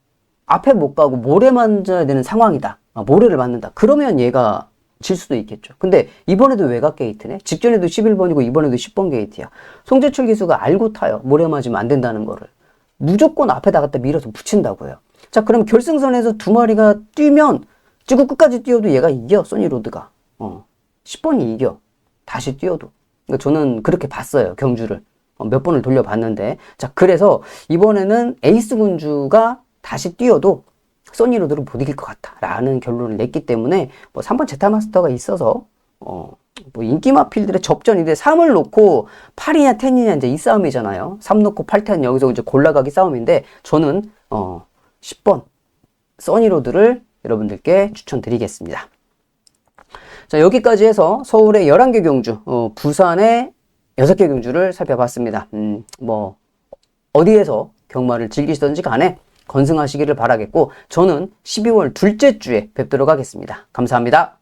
앞에 못 가고 모래 만져야 되는 상황이다. 모래를 맞는다. 그러면 얘가 질 수도 있겠죠. 근데 이번에도 외곽 게이트네. 직전에도 11번이고 이번에도 10번 게이트야. 송재철 기수가 알고 타요. 모래 맞으면 안 된다는 거를. 무조건 앞에다 갖다 밀어서 붙인다고요. 자, 그럼 결승선에서 두 마리가 뛰면 지구 끝까지 뛰어도 얘가 이겨. 써니로드가. 10번이 이겨. 다시 뛰어도. 그러니까 저는 그렇게 봤어요. 경주를. 몇 번을 돌려봤는데. 자, 그래서 이번에는 에이스 군주가 다시 뛰어도 써니로드를 못 이길 것 같다 라는 결론을 냈기 때문에, 뭐 3번 제타마스터가 있어서 뭐 인기마필들의 접전인데 3을 놓고 8이냐 10이냐 이제 이 싸움이잖아요. 3 놓고 8, 10 여기서 이제 골라가기 싸움인데, 저는 10번 써니로드를 여러분들께 추천드리겠습니다. 자, 여기까지 해서 서울의 11개 경주, 부산의 6개 경주를 살펴봤습니다. 뭐 어디에서 경마를 즐기시던지 간에 건승하시기를 바라겠고, 저는 12월 둘째 주에 뵙도록 하겠습니다. 감사합니다.